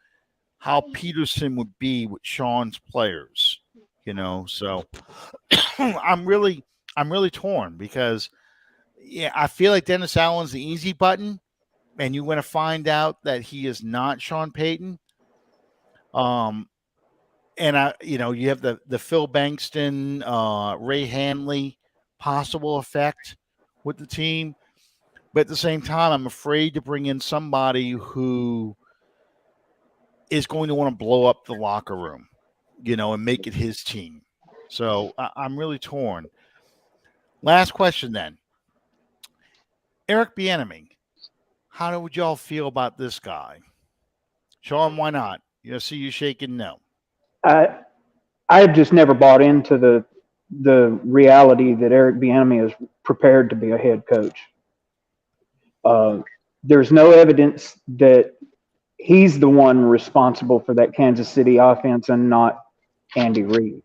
how Peterson would be with Sean's players, So I'm really torn because, I feel like Dennis Allen's the easy button, and you want to find out that he is not Sean Payton. And you have the Phil Bankston, Ray Hanley possible effect with the team. But at the same time, I'm afraid to bring in somebody who is going to want to blow up the locker room, and make it his team. So I'm really torn. Last question then. Eric Bieniemy, how would y'all feel about this guy? Sean, why not? See you shaking no. I've just never bought into the reality that Eric Bieniemy is prepared to be a head coach. There's no evidence that he's the one responsible for that Kansas City offense and not Andy Reid,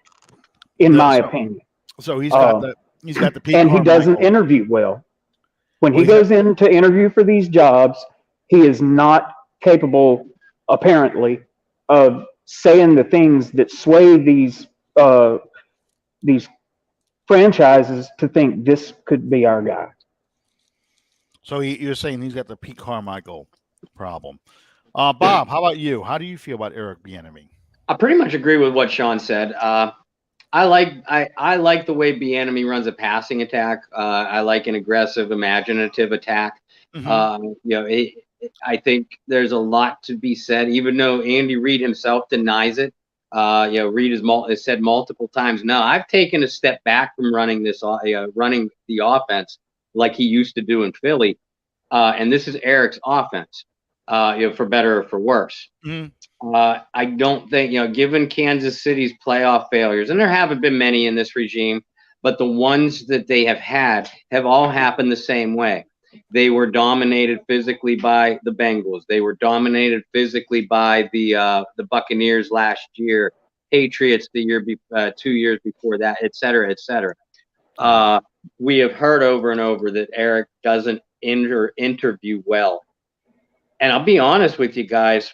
in my opinion. So he's got the Pete and he doesn't interview well. When he goes in to interview for these jobs, he is not capable, apparently, of saying the things that sway these franchises to think this could be our guy. So you're saying he's got the Pete Carmichael problem. Bob, how about you? How do you feel about Eric Bieniemy? I pretty much agree with what Sean said. I like the way Bieniemy runs a passing attack. I like an aggressive, imaginative attack. Mm-hmm. I think there's a lot to be said, even though Andy Reid himself denies it. Reid has said multiple times, no, I've taken a step back from running the offense like he used to do in Philly. And this is Eric's offense, for better or for worse. Mm-hmm. I don't think, given Kansas City's playoff failures, and there haven't been many in this regime, but the ones that they have had have all happened the same way. They were dominated physically by the Bengals. They were dominated physically by the Buccaneers last year, Patriots the year 2 years before that, et cetera, et cetera. We have heard over and over that Eric doesn't interview well. And I'll be honest with you guys,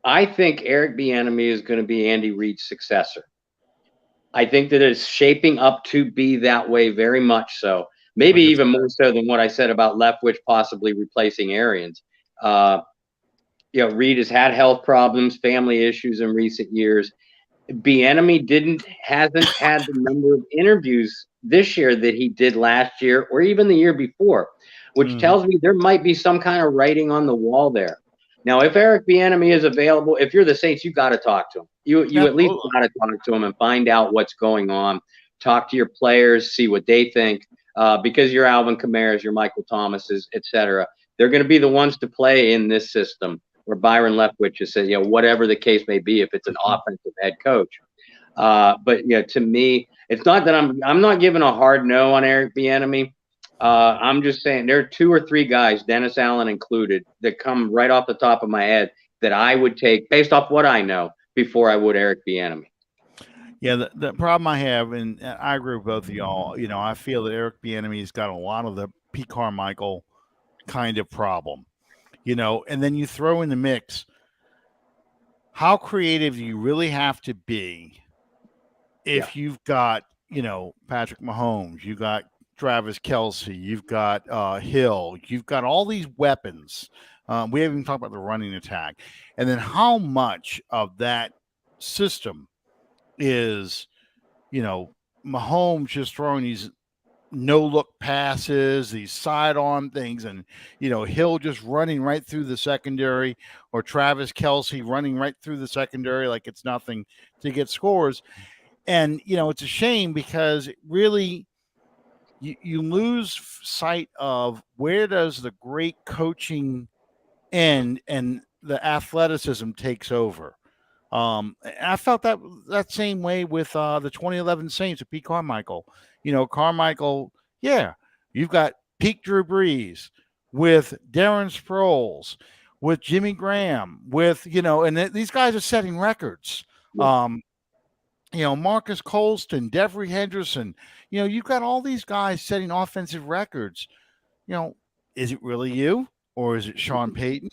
I think Eric Bieniemy is going to be Andy Reid's successor. I think that it's shaping up to be that way, very much so. Maybe even more so than what I said about Leftwich possibly replacing Arians. Reid has had health problems, family issues in recent years. Bieniemy hasn't had the number of interviews this year that he did last year or even the year before, which tells me there might be some kind of writing on the wall there. Now, if Eric Bieniemy is available, if you're the Saints, you got to talk to him. You at least got to talk to him and find out what's going on. Talk to your players, see what they think, because your Alvin Kamara's, your Michael Thomas's, et cetera. They're going to be the ones to play in this system. or Byron Leftwich has said, whatever the case may be, if it's an offensive head coach. But to me, it's not that I'm not giving a hard no on Eric Bieniemy. I'm just saying there are 2 or 3 guys, Dennis Allen included, that come right off the top of my head that I would take based off what I know before I would Eric Bieniemy. Yeah, the problem I have, and I agree with both of y'all, I feel that Eric Bieniemy's got a lot of the Pete Carmichael kind of problem, and then you throw in the mix, how creative do you really have to be if you've got, Patrick Mahomes, you've got Travis Kelce, you've got Hill, you've got all these weapons. We haven't even talked about the running attack. And then how much of that system is, Mahomes just throwing these no-look passes, these sidearm things, and, Hill just running right through the secondary, or Travis Kelce running right through the secondary like it's nothing to get scores. And, it's a shame because it really you lose sight of where does the great coaching end and the athleticism takes over. I felt that same way with the 2011 Saints of Pete Carmichael. Carmichael, you've got peak Drew Brees with Darren Sproles, with Jimmy Graham, with, and these guys are setting records. Marcus Colston, Devery Henderson, you've got all these guys setting offensive records. Is it really you or is it Sean Payton?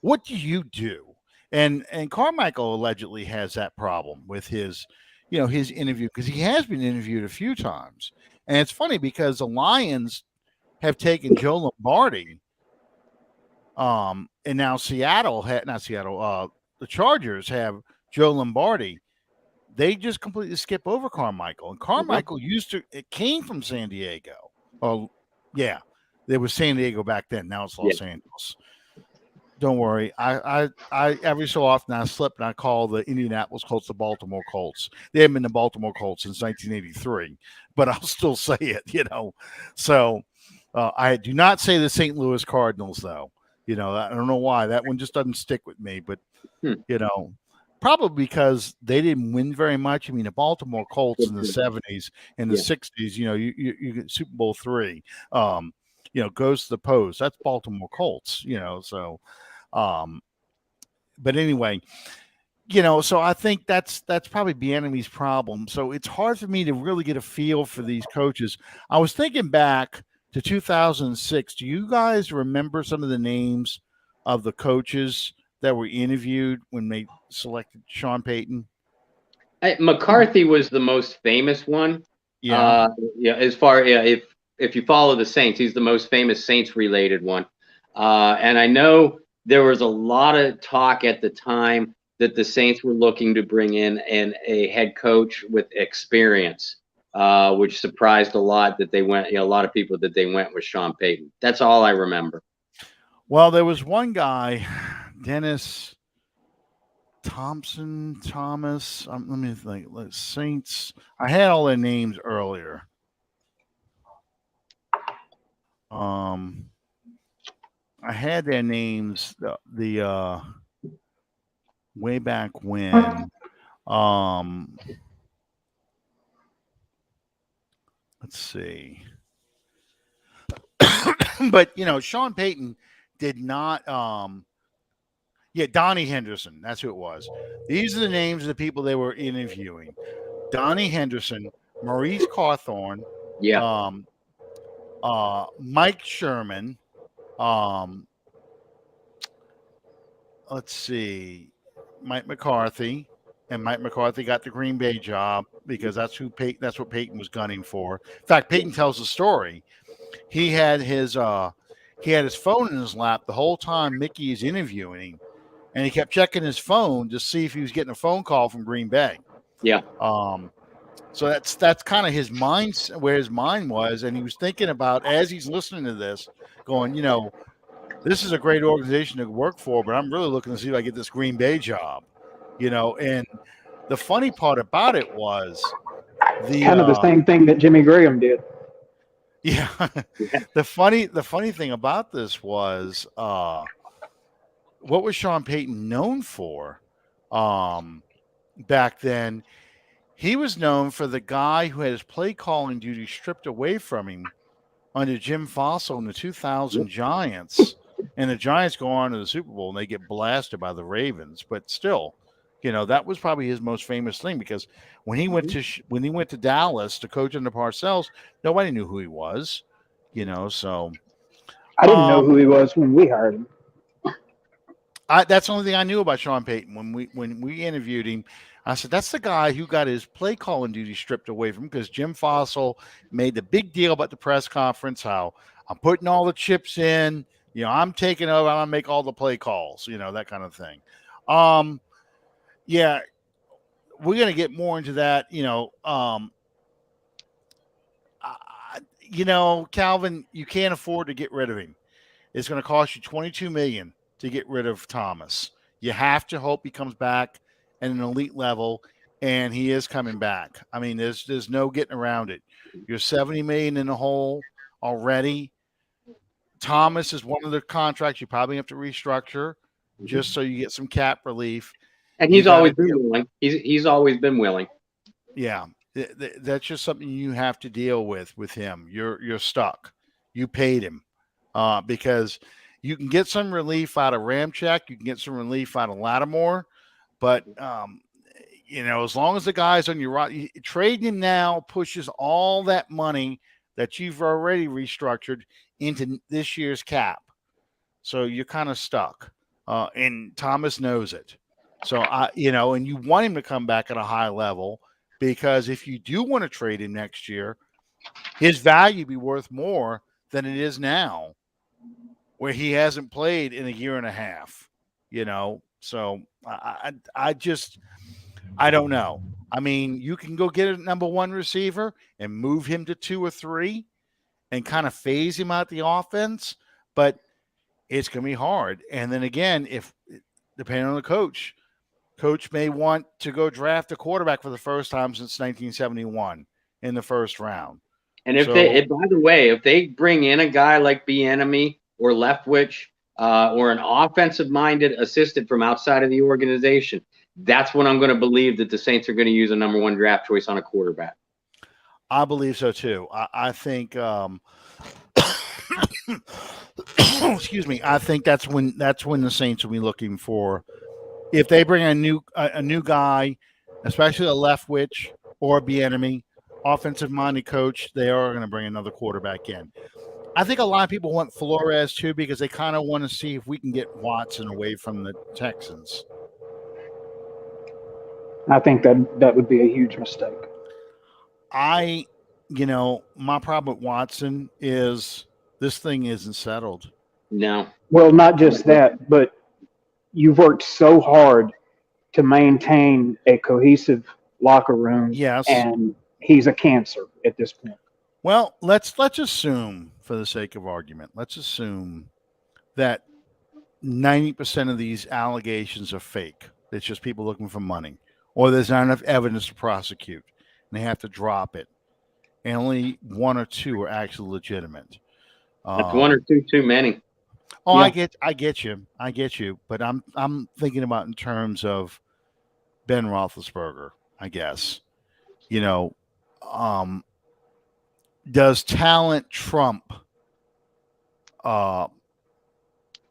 What do you do? And Carmichael allegedly has that problem with his interview, because he has been interviewed a few times. And it's funny because the Lions have taken Joe Lombardi, and now the Chargers have Joe Lombardi. They just completely skip over Carmichael. And Carmichael it came from San Diego. Oh, yeah. There was San Diego back then. Now it's Los Angeles. Don't worry. I every so often I slip and I call the Indianapolis Colts the Baltimore Colts. They haven't been the Baltimore Colts since 1983, but I'll still say it, So I do not say the St. Louis Cardinals, though. I don't know why. That one just doesn't stick with me, but, probably because they didn't win very much. I mean, the Baltimore Colts in the 70s and the 60s, you get Super Bowl III, goes to the post. That's Baltimore Colts, so, but anyway, so I think that's probably Bieniemy's problem. So it's hard for me to really get a feel for these coaches. I was thinking back to 2006. Do you guys remember some of the names of the coaches that were interviewed when they selected Sean Payton? McCarthy was the most famous one. Yeah. As far if you follow the Saints, he's the most famous Saints related one. And I know there was a lot of talk at the time that the Saints were looking to bring in a head coach with experience, which surprised a lot that they went. A lot of people that they went with Sean Payton. That's all I remember. Well, there was one guy, Dennis Thomas. Let me think. Saints. I had all their names earlier. I had their names the way back when. Let's see. But Sean Payton did not. Donnie Henderson. That's who it was. These are the names of the people they were interviewing: Donnie Henderson, Maurice Cawthorn, Mike Sherman. Let's see, Mike McCarthy, and Mike McCarthy got the Green Bay job because that's what Payton was gunning for. In fact, Payton tells the story. He had his phone in his lap the whole time Mickey is interviewing him, and he kept checking his phone to see if he was getting a phone call from Green Bay. Yeah. So that's kind of his mind, where his mind was, and he was thinking about, as he's listening to this, going, this is a great organization to work for, but I'm really looking to see if I get this Green Bay job, And the funny part about it was kind of the same thing that Jimmy Graham did. Yeah. The funny thing about this was what was Sean Payton known for back then? He was known for the guy who had his play calling duty stripped away from him under Jim Fossil in the 2000 Giants. And the Giants go on to the Super Bowl and they get blasted by the Ravens. But still, that was probably his most famous thing, because when he went to Dallas to coach under Parcells, nobody knew who he was. So I didn't know who he was when we hired him. That's the only thing I knew about Sean Payton. When we interviewed him, I said, that's the guy who got his play calling duty stripped away from him, because Jim Fossil made the big deal about the press conference, how I'm putting all the chips in, I'm taking over, I'm going to make all the play calls, that kind of thing. Yeah, we're going to get more into that, Calvin, you can't afford to get rid of him. It's going to cost you $22 million to get rid of Thomas. You have to hope he comes back at an elite level, and he is coming back. I mean, there's no getting around it. You're $70 million in the hole already. Thomas is one of the contracts you probably have to restructure just so you get some cap relief. And he's always been willing. He's always been willing. Yeah, that's just something you have to deal with him. You're stuck. You paid him because you can get some relief out of Ramczyk. You can get some relief out of Lattimore. But, as long as the guy's on your right, trading him now pushes all that money that you've already restructured into this year's cap. So you're kind of stuck. And Thomas knows it. So, and you want him to come back at a high level, because if you do want to trade him next year, his value be worth more than it is now, where he hasn't played in a year and a half, So I don't know. I mean, you can go get a number one receiver and move him to 2 or 3 and kind of phase him out the offense, but it's going to be hard. And then again, if depending on the coach may want to go draft a quarterback for the first time since 1971 in the first round. And by the way, if they bring in a guy like Bieniemy or Leftwich, or an offensive-minded assistant from outside of the organization, that's when I'm going to believe that the Saints are going to use a number one draft choice on a quarterback. I believe so too. I think, excuse me. I think that's when the Saints will be looking for, if they bring a new guy, especially a Leftwich or a Bieniemy, offensive-minded coach, they are going to bring another quarterback in. I think a lot of people want Flores too, because they kind of want to see if we can get Watson away from the Texans. I think that would be a huge mistake. My problem with Watson is this thing isn't settled. No. Well, not just that, but you've worked so hard to maintain a cohesive locker room. Yes. And he's a cancer at this point. Well, let's assume, for the sake of argument, let's assume that 90% of these allegations are fake. It's just people looking for money, or there's not enough evidence to prosecute, and they have to drop it, and only 1 or 2 are actually legitimate. That's 1 or 2 too many. Oh, yeah. I get you, but I'm thinking about in terms of Ben Roethlisberger, I guess. Does talent trump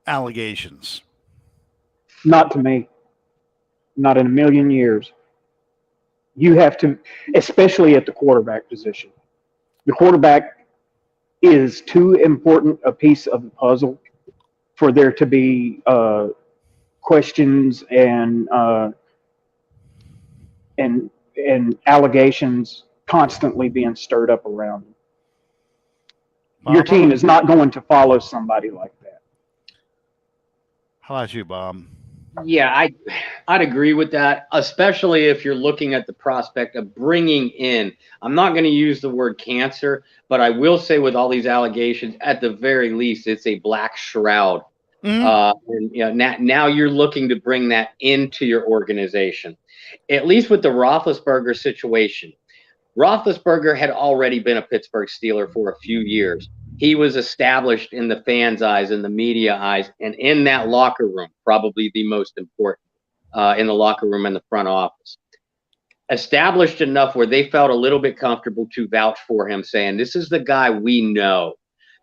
allegations? Not to me. Not in a million years. You have to, especially at the quarterback position. The quarterback is too important a piece of the puzzle for there to be questions and allegations constantly being stirred up around him. Your team is not going to follow somebody like that. How about you, Bob? Yeah, I'd agree with that, especially if you're looking at the prospect of bringing in, I'm not going to use the word cancer, but I will say with all these allegations, at the very least, it's a black shroud. Mm-hmm. And now you're looking to bring that into your organization. At least with the Roethlisberger situation. Roethlisberger had already been a Pittsburgh Steeler for a few years. he was established in the fans' eyes, in the media eyes, and in that locker room, probably the most important in the locker room and the front office. Established enough where they felt a little bit comfortable to vouch for him, saying, "This is the guy we know.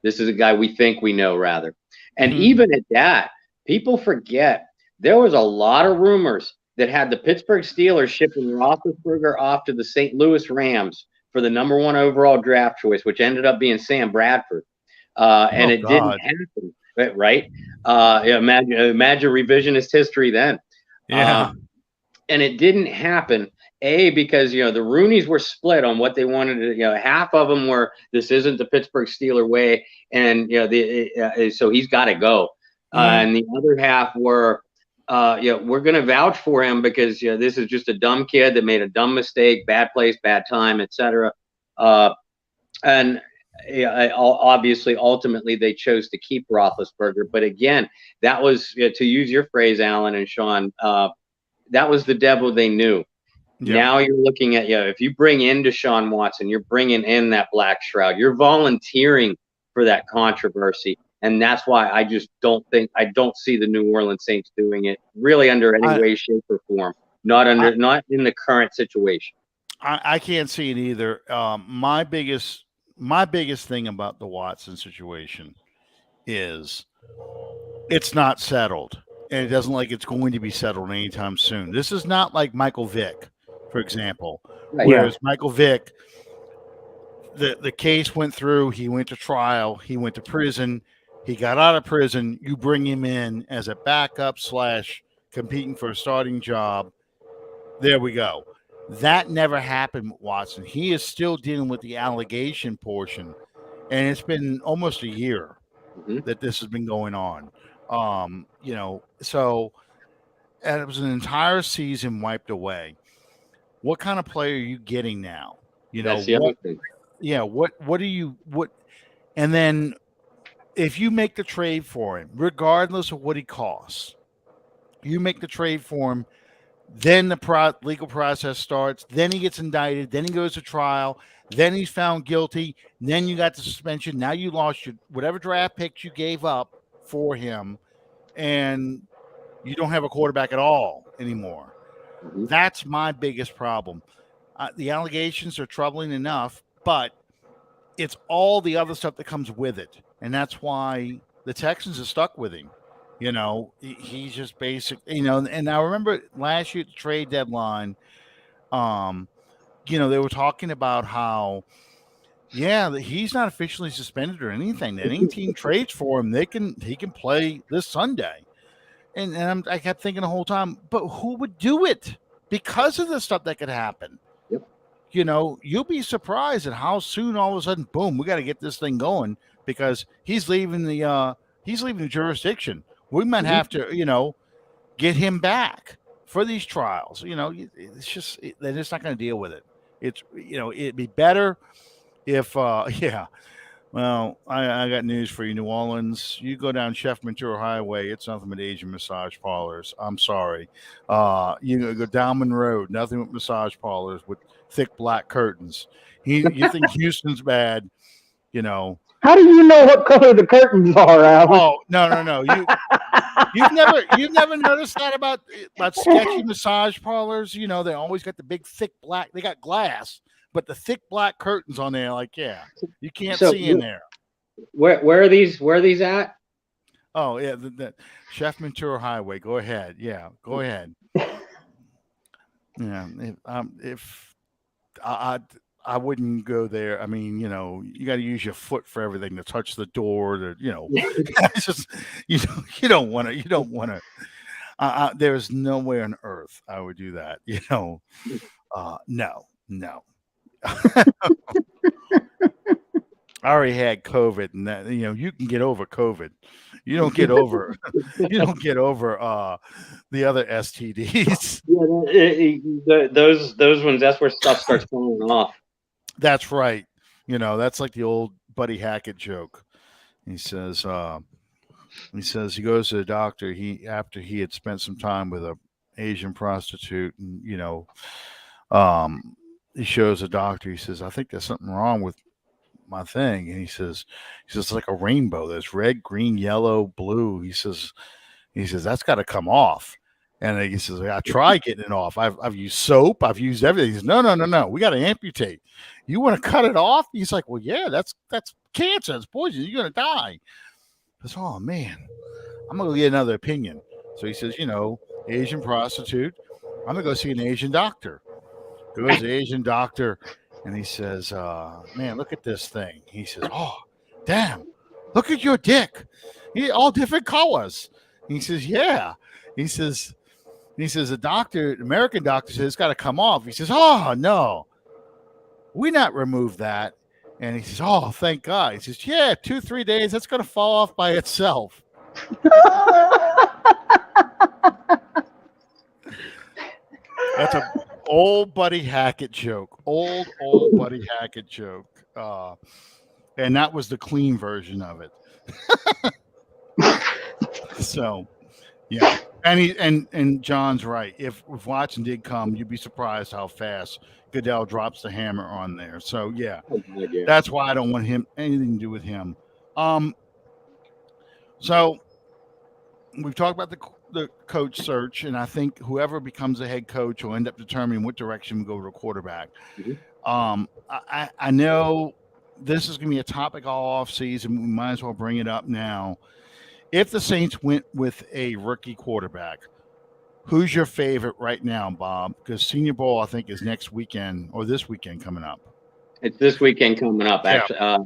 This is a guy we think we know, rather." And even at that, people forget there was a lot of rumors that had the Pittsburgh Steelers shipping Roethlisberger off to the St. Louis Rams for the #1 overall draft choice, which ended up being Sam Bradford. And it didn't happen, right? Imagine revisionist history then. Yeah. And it didn't happen. Because the Rooneys were split on what they wanted to. Half of them were, this isn't the Pittsburgh Steeler way, and so he's got to go. And the other half were, we're going to vouch for him because this is just a dumb kid that made a dumb mistake, bad place, bad time, etc. And obviously, ultimately, they chose to keep Roethlisberger. But again, that was, to use your phrase, Alan and Sean, that was the devil they knew. Yeah. Now you're looking at, if you bring in Deshaun Watson, you're bringing in that black shroud. You're volunteering for that controversy. And that's why I just don't see the New Orleans Saints doing it really under any way, shape, or form. Not in the current situation. I can't see it either. My biggest thing about the Watson situation is it's not settled. And it doesn't like it's going to be settled anytime soon. This is not like Michael Vick, for example. Right. Whereas Michael Vick, the case went through, he went to trial, he went to prison, he got out of prison, you bring him in as a backup / competing for a starting job. There we go. That never happened with Watson. He is still dealing with the allegation portion, and it's been almost a year that this has been going on. So and it was an entire season wiped away. What kind of player are you getting now? That's the other thing. Yeah. What do you, and then if you make the trade for him, regardless of what he costs, you make the trade for him, then the legal process starts, then he gets indicted, then he goes to trial, then he's found guilty, then you got the suspension. Now you lost your whatever draft picks you gave up for him, and you don't have a quarterback at all anymore. That's my biggest problem. The allegations are troubling enough, but it's all the other stuff that comes with it. And that's why the Texans are stuck with him. He's just basic, and I remember last year at the trade deadline, they were talking about how, he's not officially suspended or anything. That any team trades for him, he can play this Sunday. And I kept thinking the whole time, but who would do it because of the stuff that could happen? Yep. You'll be surprised at how soon all of a sudden, boom, we got to get this thing going because he's leaving the jurisdiction. We might have to, get him back for these trials. It's just they're just not going to deal with it. It's it'd be better if Well, I got news for you, New Orleans. You go down Chef Ventura Highway, it's nothing but Asian massage parlors. I'm sorry. You go down Monroe, nothing but massage parlors with thick black curtains. You think Houston's bad, How do you know what color the curtains are, Alan? Oh, no. You've never noticed that about sketchy massage parlors? They always got the big thick black. They got glass, but the thick black curtains on there, you can't see in there. Where are these? Where are these at? Oh yeah, the Chef Ventura Highway. Go ahead. Yeah, go ahead. Yeah, if I wouldn't go there. I mean, you got to use your foot for everything to touch the door. It's just you don't want to. You don't want to. There's no way on earth I would do that. No. I already had COVID, and that you can get over COVID. You don't get over the other STDs. Yeah, those ones. That's where stuff starts falling off. That's right. That's like the old Buddy Hackett joke. He says he goes to the doctor. After he had spent some time with a Asian prostitute, and he shows the doctor. He says, "I think there's something wrong with my thing, and he says it's like a rainbow. There's red, green, yellow, blue. He says that's got to come off. And he says, I tried getting it off. I've used soap. I've used everything. He says, no. We got to amputate. You want to cut it off? He's like, well, yeah, that's cancer. It's poison. You're going to die. I says, oh, man, I'm going to get another opinion. So he says, Asian prostitute. I'm going to go see an Asian doctor. Goes to the Asian doctor, and he says, man, look at this thing. He says, oh, damn, look at your dick. All different colors. He says, yeah. He says, the American doctor says it's got to come off. He says, oh, no, we not remove that. And he says, oh, thank God. He says, yeah, 2-3 days, that's going to fall off by itself. That's a old Buddy Hackett joke. Old Buddy Hackett joke. And that was the clean version of it. So, yeah. And John's right. If Watson did come, you'd be surprised how fast Goodell drops the hammer on there. So yeah, that's why I don't want anything to do with him. So we've talked about the coach search, and I think whoever becomes the head coach will end up determining what direction we go to a quarterback. Mm-hmm. I know this is going to be a topic all off season. We might as well bring it up now. If the Saints went with a rookie quarterback, who's your favorite right now, Bob? Because Senior Bowl, I think, is next weekend or this weekend coming up. It's this weekend coming up, actually. Yeah.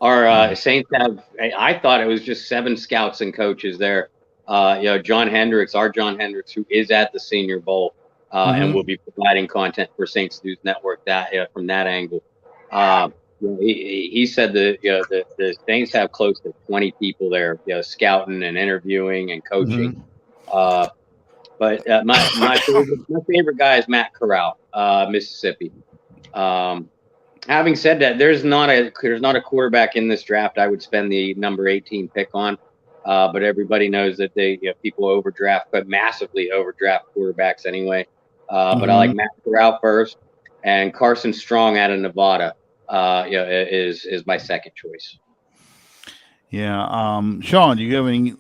Our Saints have, I thought it was just 7 scouts and coaches there. John Hendricks, who is at the Senior Bowl and will be providing content for Saints News Network from that angle. He said the Saints have close to 20 people there, scouting and interviewing and coaching. Mm-hmm. But my favorite guy is Matt Corral, Mississippi. Having said that, there's not a quarterback in this draft I would spend the number 18 pick on. But everybody knows that people overdraft, but massively overdraft quarterbacks anyway. But I like Matt Corral first, and Carson Strong out of Nevada. Is my second choice. Yeah. Sean, do you have any?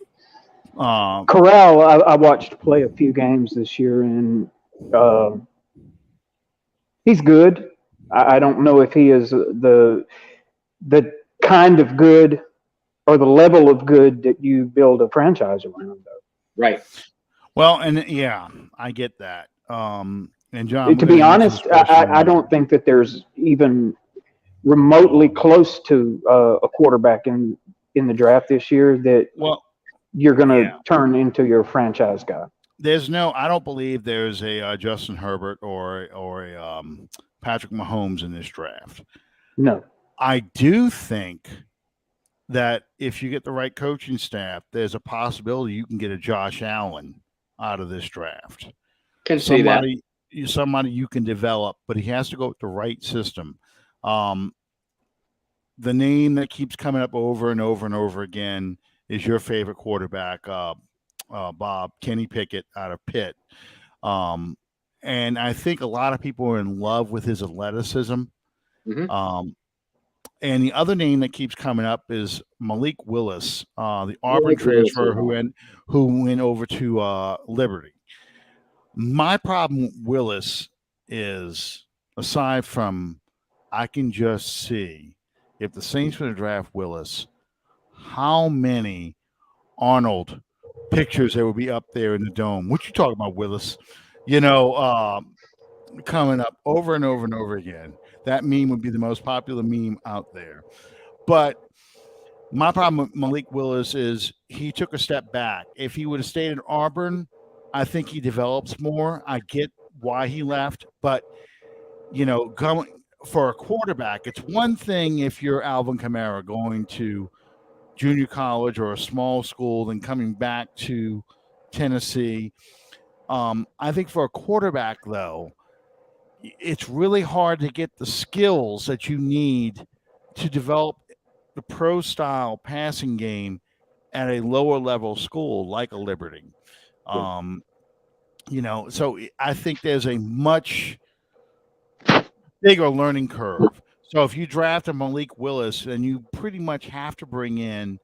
Corral, I watched play a few games this year, and he's good. I don't know if he is the kind of good or the level of good that you build a franchise around, though. Right. Well, and yeah, I get that. And John, to be honest, I don't think that there's even remotely close to a quarterback in the draft this year that you're going to turn into your franchise guy. I don't believe there's a Justin Herbert or a Patrick Mahomes in this draft. No. I do think that if you get the right coaching staff, there's a possibility you can get a Josh Allen out of this draft. Can see that. Somebody you can develop, but he has to go with the right system. The name that keeps coming up over and over and over again is your favorite quarterback, Bob, Kenny Pickett out of Pitt. And I think a lot of people are in love with his athleticism. Mm-hmm. And the other name that keeps coming up is Malik Willis, the Auburn transfer who went over to Liberty. My problem with Willis is, aside from I can just see if the Saints were to draft Willis, how many Arnold pictures there would be up there in the dome. What you talking about, Willis? Coming up over and over and over again. That meme would be the most popular meme out there. But my problem with Malik Willis is he took a step back. If he would have stayed at Auburn, I think he develops more. I get why he left, but going for a quarterback, it's one thing if you're Alvin Kamara going to junior college or a small school, then coming back to Tennessee. I think for a quarterback, though, it's really hard to get the skills that you need to develop the pro-style passing game at a lower level school like a Liberty. So I think there's a much bigger learning curve. So if you draft a Malik Willis, then you pretty much have to bring in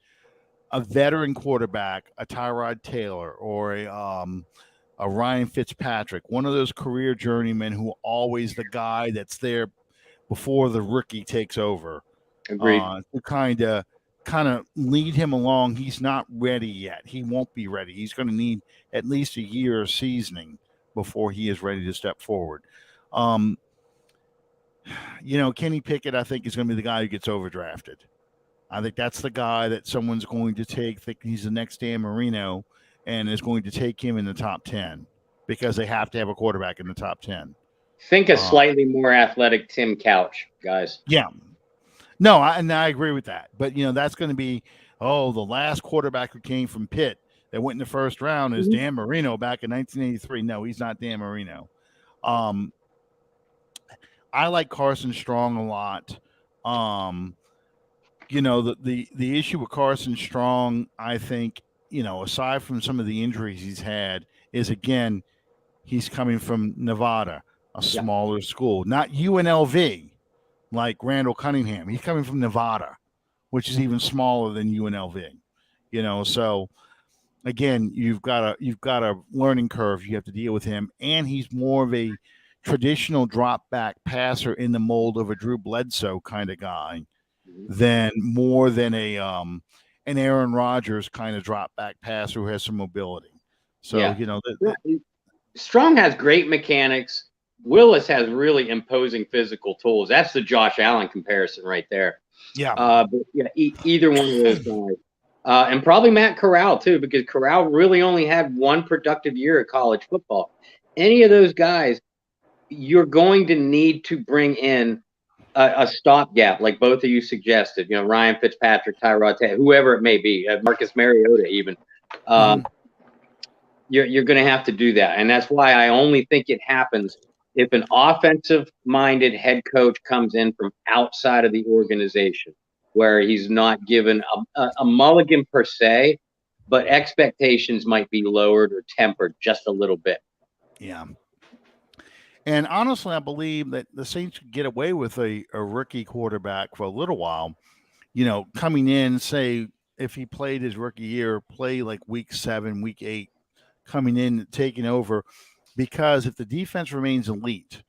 a veteran quarterback, a Tyrod Taylor, or a Ryan Fitzpatrick, one of those career journeymen who always the guy that's there before the rookie takes over. Agreed. To kind of lead him along. He's not ready yet. He won't be ready. He's going to need at least a year of seasoning before he is ready to step forward. Kenny Pickett, I think, is going to be the guy who gets overdrafted. I think that's the guy that someone's going to take. Think he's the next Dan Marino, and is going to take him in the top 10 because they have to have a quarterback in the top 10. Think a slightly more athletic Tim Couch, guys. Yeah. No, I agree with that. But, that's going to be, the last quarterback who came from Pitt that went in the first round is Dan Marino back in 1983. No, he's not Dan Marino. I like Carson Strong a lot. The issue with Carson Strong, I think, aside from some of the injuries he's had, is, again, he's coming from Nevada, a smaller school, not UNLV like Randall Cunningham. He's coming from Nevada, which is even smaller than UNLV. So again, you've got a learning curve. You have to deal with him, and he's more of a traditional drop back passer in the mold of a Drew Bledsoe kind of guy than an Aaron Rodgers kind of drop back passer who has some mobility. So, Strong has great mechanics. Willis has really imposing physical tools. That's the Josh Allen comparison right there. Yeah. Either one of those guys. And probably Matt Corral, too, because Corral really only had one productive year of college football. Any of those guys, you're going to need to bring in a stopgap, like both of you suggested. Ryan Fitzpatrick, Tyrod Taylor, whoever it may be, Marcus Mariota even. You're going to have to do that. And that's why I only think it happens if an offensive-minded head coach comes in from outside of the organization, where he's not given a mulligan per se, but expectations might be lowered or tempered just a little bit. Yeah. And honestly, I believe that the Saints could get away with a rookie quarterback for a little while, coming in, say, if he played his rookie year, play like week 7, week 8, coming in, taking over. Because if the defense remains elite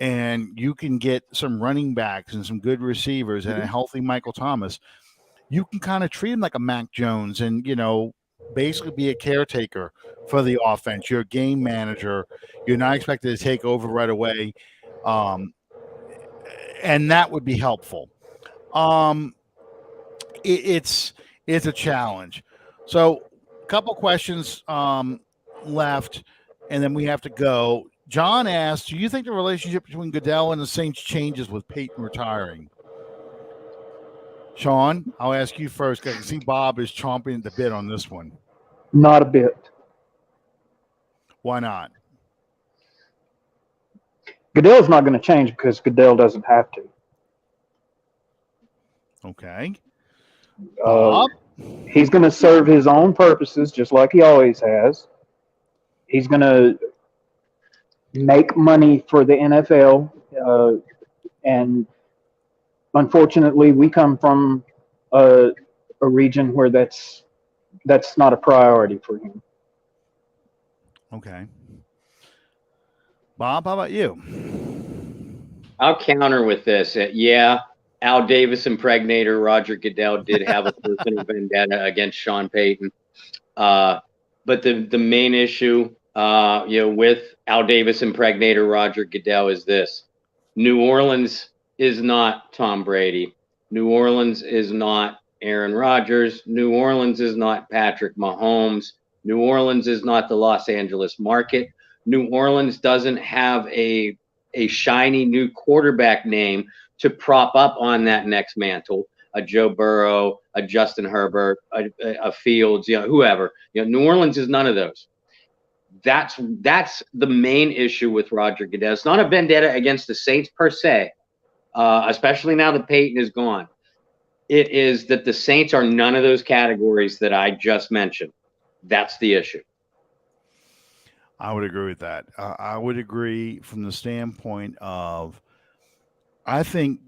and you can get some running backs and some good receivers and a healthy Michael Thomas, you can kind of treat him like a Mac Jones and, basically be a caretaker for the offense. You're a game manager. You're not expected to take over right away. And that would be helpful. It's a challenge. So a couple questions left. And then we have to go. John asked, do you think the relationship between Goodell and the Saints changes with Payton retiring? Sean, I'll ask you first because I see Bob is chomping at the bit on this one. Not a bit. Why not? Goodell's not going to change because Goodell doesn't have to. Okay. He's going to serve his own purposes just like he always has. He's going to make money for the NFL, and unfortunately, we come from a region where that's not a priority for him. Okay. Bob, how about you? I'll counter with this. Al Davis impregnator Roger Goodell did have a personal vendetta against Sean Payton. But the main issue, with Al Davis impregnator Roger Goodell is this: New Orleans is not Tom Brady. New Orleans is not Aaron Rodgers. New Orleans is not Patrick Mahomes. New Orleans is not the Los Angeles market. New Orleans doesn't have a shiny new quarterback name to prop up on that next mantle. A Joe Burrow, a Justin Herbert, a Fields, whoever. New Orleans is none of those. That's the main issue with Roger Goodell. It's not a vendetta against the Saints per se, especially now that Peyton is gone. It is that the Saints are none of those categories that I just mentioned. That's the issue. I would agree with that. I would agree from the standpoint of, I think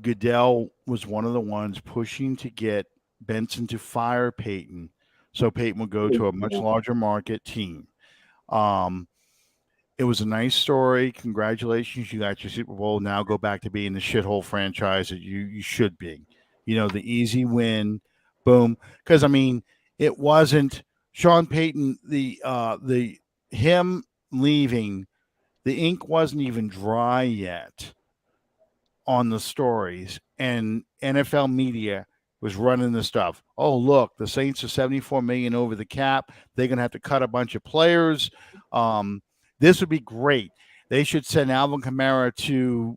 Goodell was one of the ones pushing to get Benson to fire Payton, so Payton would go to a much larger market team. Um, it was a nice story. Congratulations, you got your Super Bowl. Now go back to being the shithole franchise that you should be. The easy win, boom. Because I mean, it wasn't Sean Payton. The him leaving, the ink wasn't even dry yet on the stories, and NFL media was running the stuff. Oh, look, the Saints are 74 million over the cap. They're gonna have to cut a bunch of players. This would be great. They should send Alvin Kamara to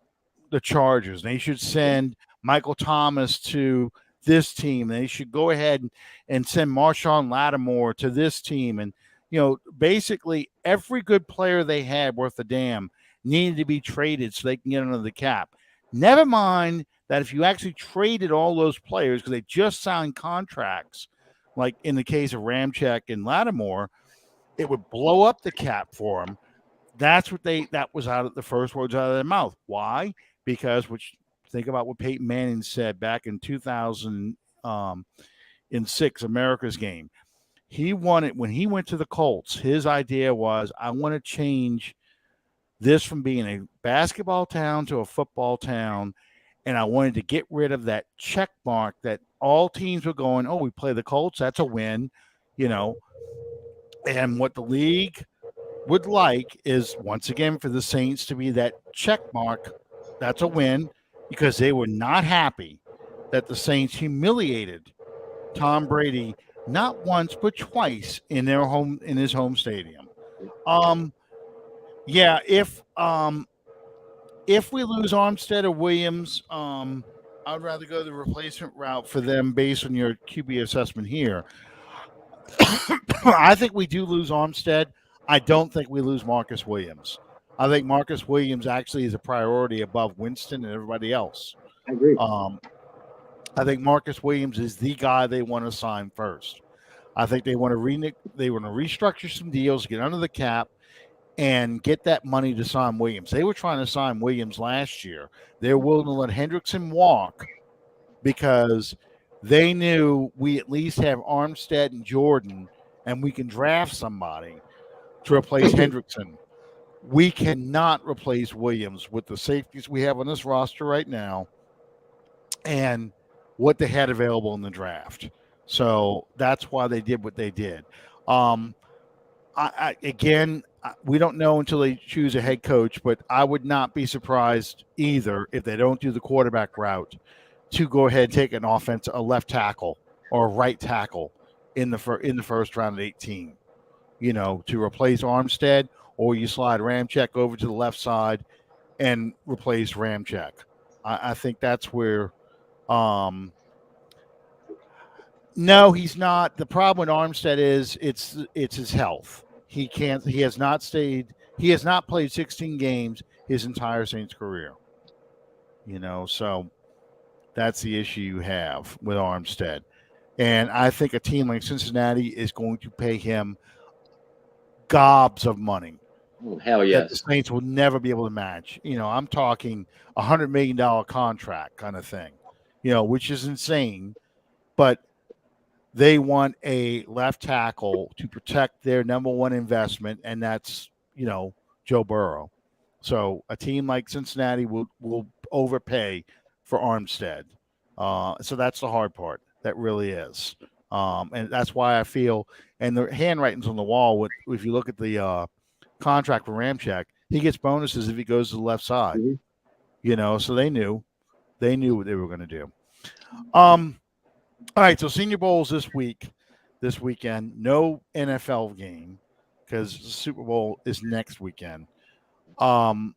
the Chargers. They should send Michael Thomas to this team. They should go ahead and send Marshawn Lattimore to this team. And basically every good player they had worth a damn needed to be traded so they can get under the cap. Never mind that if you actually traded all those players because they just signed contracts, like in the case of Ramczyk and Lattimore, it would blow up the cap for them. That was out of the first words out of their mouth. Why? Because think about what Peyton Manning said back in 2006, America's Game. He wanted, when he went to the Colts, his idea was, I want to change this from being a basketball town to a football town. And I wanted to get rid of that check mark that all teams were going, oh, we play the Colts, that's a win, And what the league would like is, once again, for the Saints to be that check mark, that's a win, because they were not happy that the Saints humiliated Tom Brady not once but twice in his home stadium. Yeah, if we lose Armstead or Williams, I'd rather go the replacement route for them based on your QB assessment here. I think we do lose Armstead. I don't think we lose Marcus Williams. I think Marcus Williams actually is a priority above Winston and everybody else. I agree. I think Marcus Williams is the guy they want to sign first. I think they want to restructure some deals, get under the cap, and get that money to sign Williams. They were trying to sign Williams last year. They're willing to let Hendrickson walk because they knew we at least have Armstead and Jordan, and we can draft somebody to replace Hendrickson. We cannot replace Williams with the safeties we have on this roster right now and what they had available in the draft. So that's why they did what they did. We don't know until they choose a head coach, but I would not be surprised either if they don't do the quarterback route to go ahead and take a left tackle or a right tackle in the first round at 18, to replace Armstead, or you slide Ramczyk over to the left side and replace Ramczyk. I think that's where. No, he's not. The problem with Armstead is it's his health. He has not played 16 games his entire Saints career. So that's the issue you have with Armstead. And I think a team like Cincinnati is going to pay him gobs of money. Oh, hell yes. That the Saints will never be able to match. I'm talking $100 million contract kind of thing, which is insane. But they want a left tackle to protect their number one investment, and that's, Joe Burrow. So a team like Cincinnati will overpay for Armstead. So that's the hard part. That really is. And that's why I feel, and the handwriting's on the wall, if you look at the contract for Ramczyk, he gets bonuses if he goes to the left side. Mm-hmm. So they knew what they were going to do. All right, so Senior Bowl's this weekend. No NFL game because the Super Bowl is next weekend. 2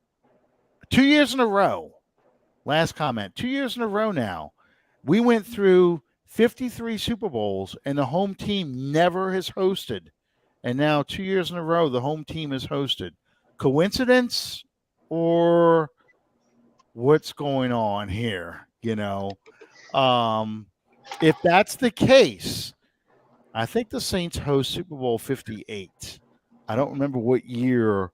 years in a row. Last comment. 2 years in a row now. We went through 53 Super Bowls, and the home team never has hosted. And now 2 years in a row, the home team has hosted. Coincidence or what's going on here? If that's the case, I think the Saints host Super Bowl 58. I don't remember what year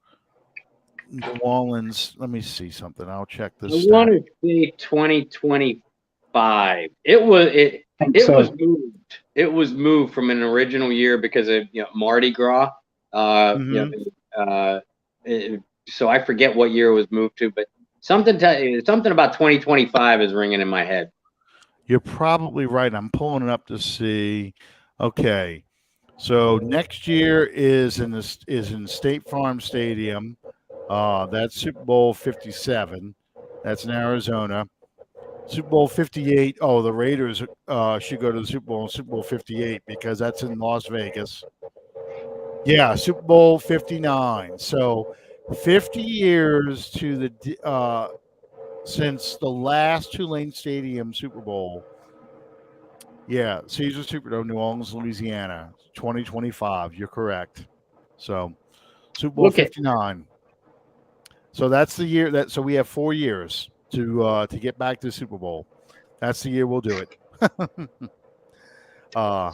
New Orleans. Let me see something. I'll check I this want stat. to say 2025. It was think so. was moved. It was moved from an original year because of Mardi Gras. Mhm. So I forget what year it was moved to, but something about 2025 is ringing in my head. You're probably right. I'm pulling it up to see. Okay, so next year is in State Farm Stadium. That's Super Bowl 57. That's in Arizona. Super Bowl 58. Oh, the Raiders should go to the Super Bowl in Super Bowl 58 because that's in Las Vegas. Yeah, Super Bowl 59. So 50 years to since the last Tulane Stadium Super Bowl. Yeah, Caesar Superdome, New Orleans, Louisiana, 2025. You're correct. So Super Bowl Look at 59. So that's the year so we have 4 years to get back to the Super Bowl. That's the year we'll do it. uh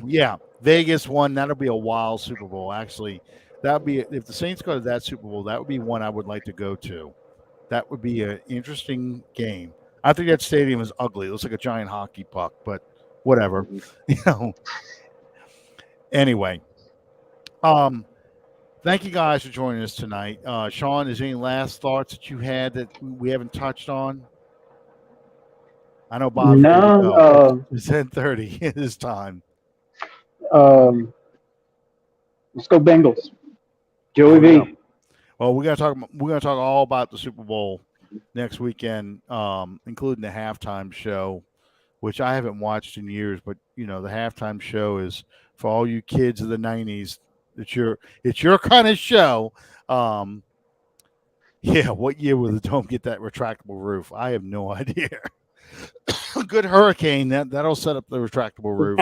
yeah, Vegas won. That'll be a wild Super Bowl. Actually, that would be if the Saints go to that Super Bowl, that would be one I would like to go to. That would be an interesting game. I think that stadium is ugly. It looks like a giant hockey puck, but whatever. You know. Anyway, thank you guys for joining us tonight. Sean, is there any last thoughts that you had that we haven't touched on? I know Bob's ready to go. No, It's 10:30. It is time. let's go Bengals. There Joey we go. V. Well, we're gonna talk all about the Super Bowl next weekend, including the halftime show, which I haven't watched in years. But the halftime show is for all you kids of the '90s. It's your kind of show. Yeah, what year will the dome get that retractable roof? I have no idea. A good hurricane that'll set up the retractable roof.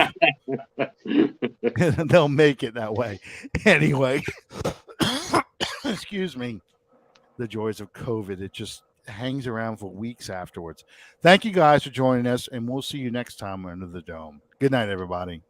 They'll make it that way. Anyway, excuse me. The joys of COVID. It just hangs around for weeks afterwards. Thank you guys for joining us, and we'll see you next time under the dome. Good night, everybody.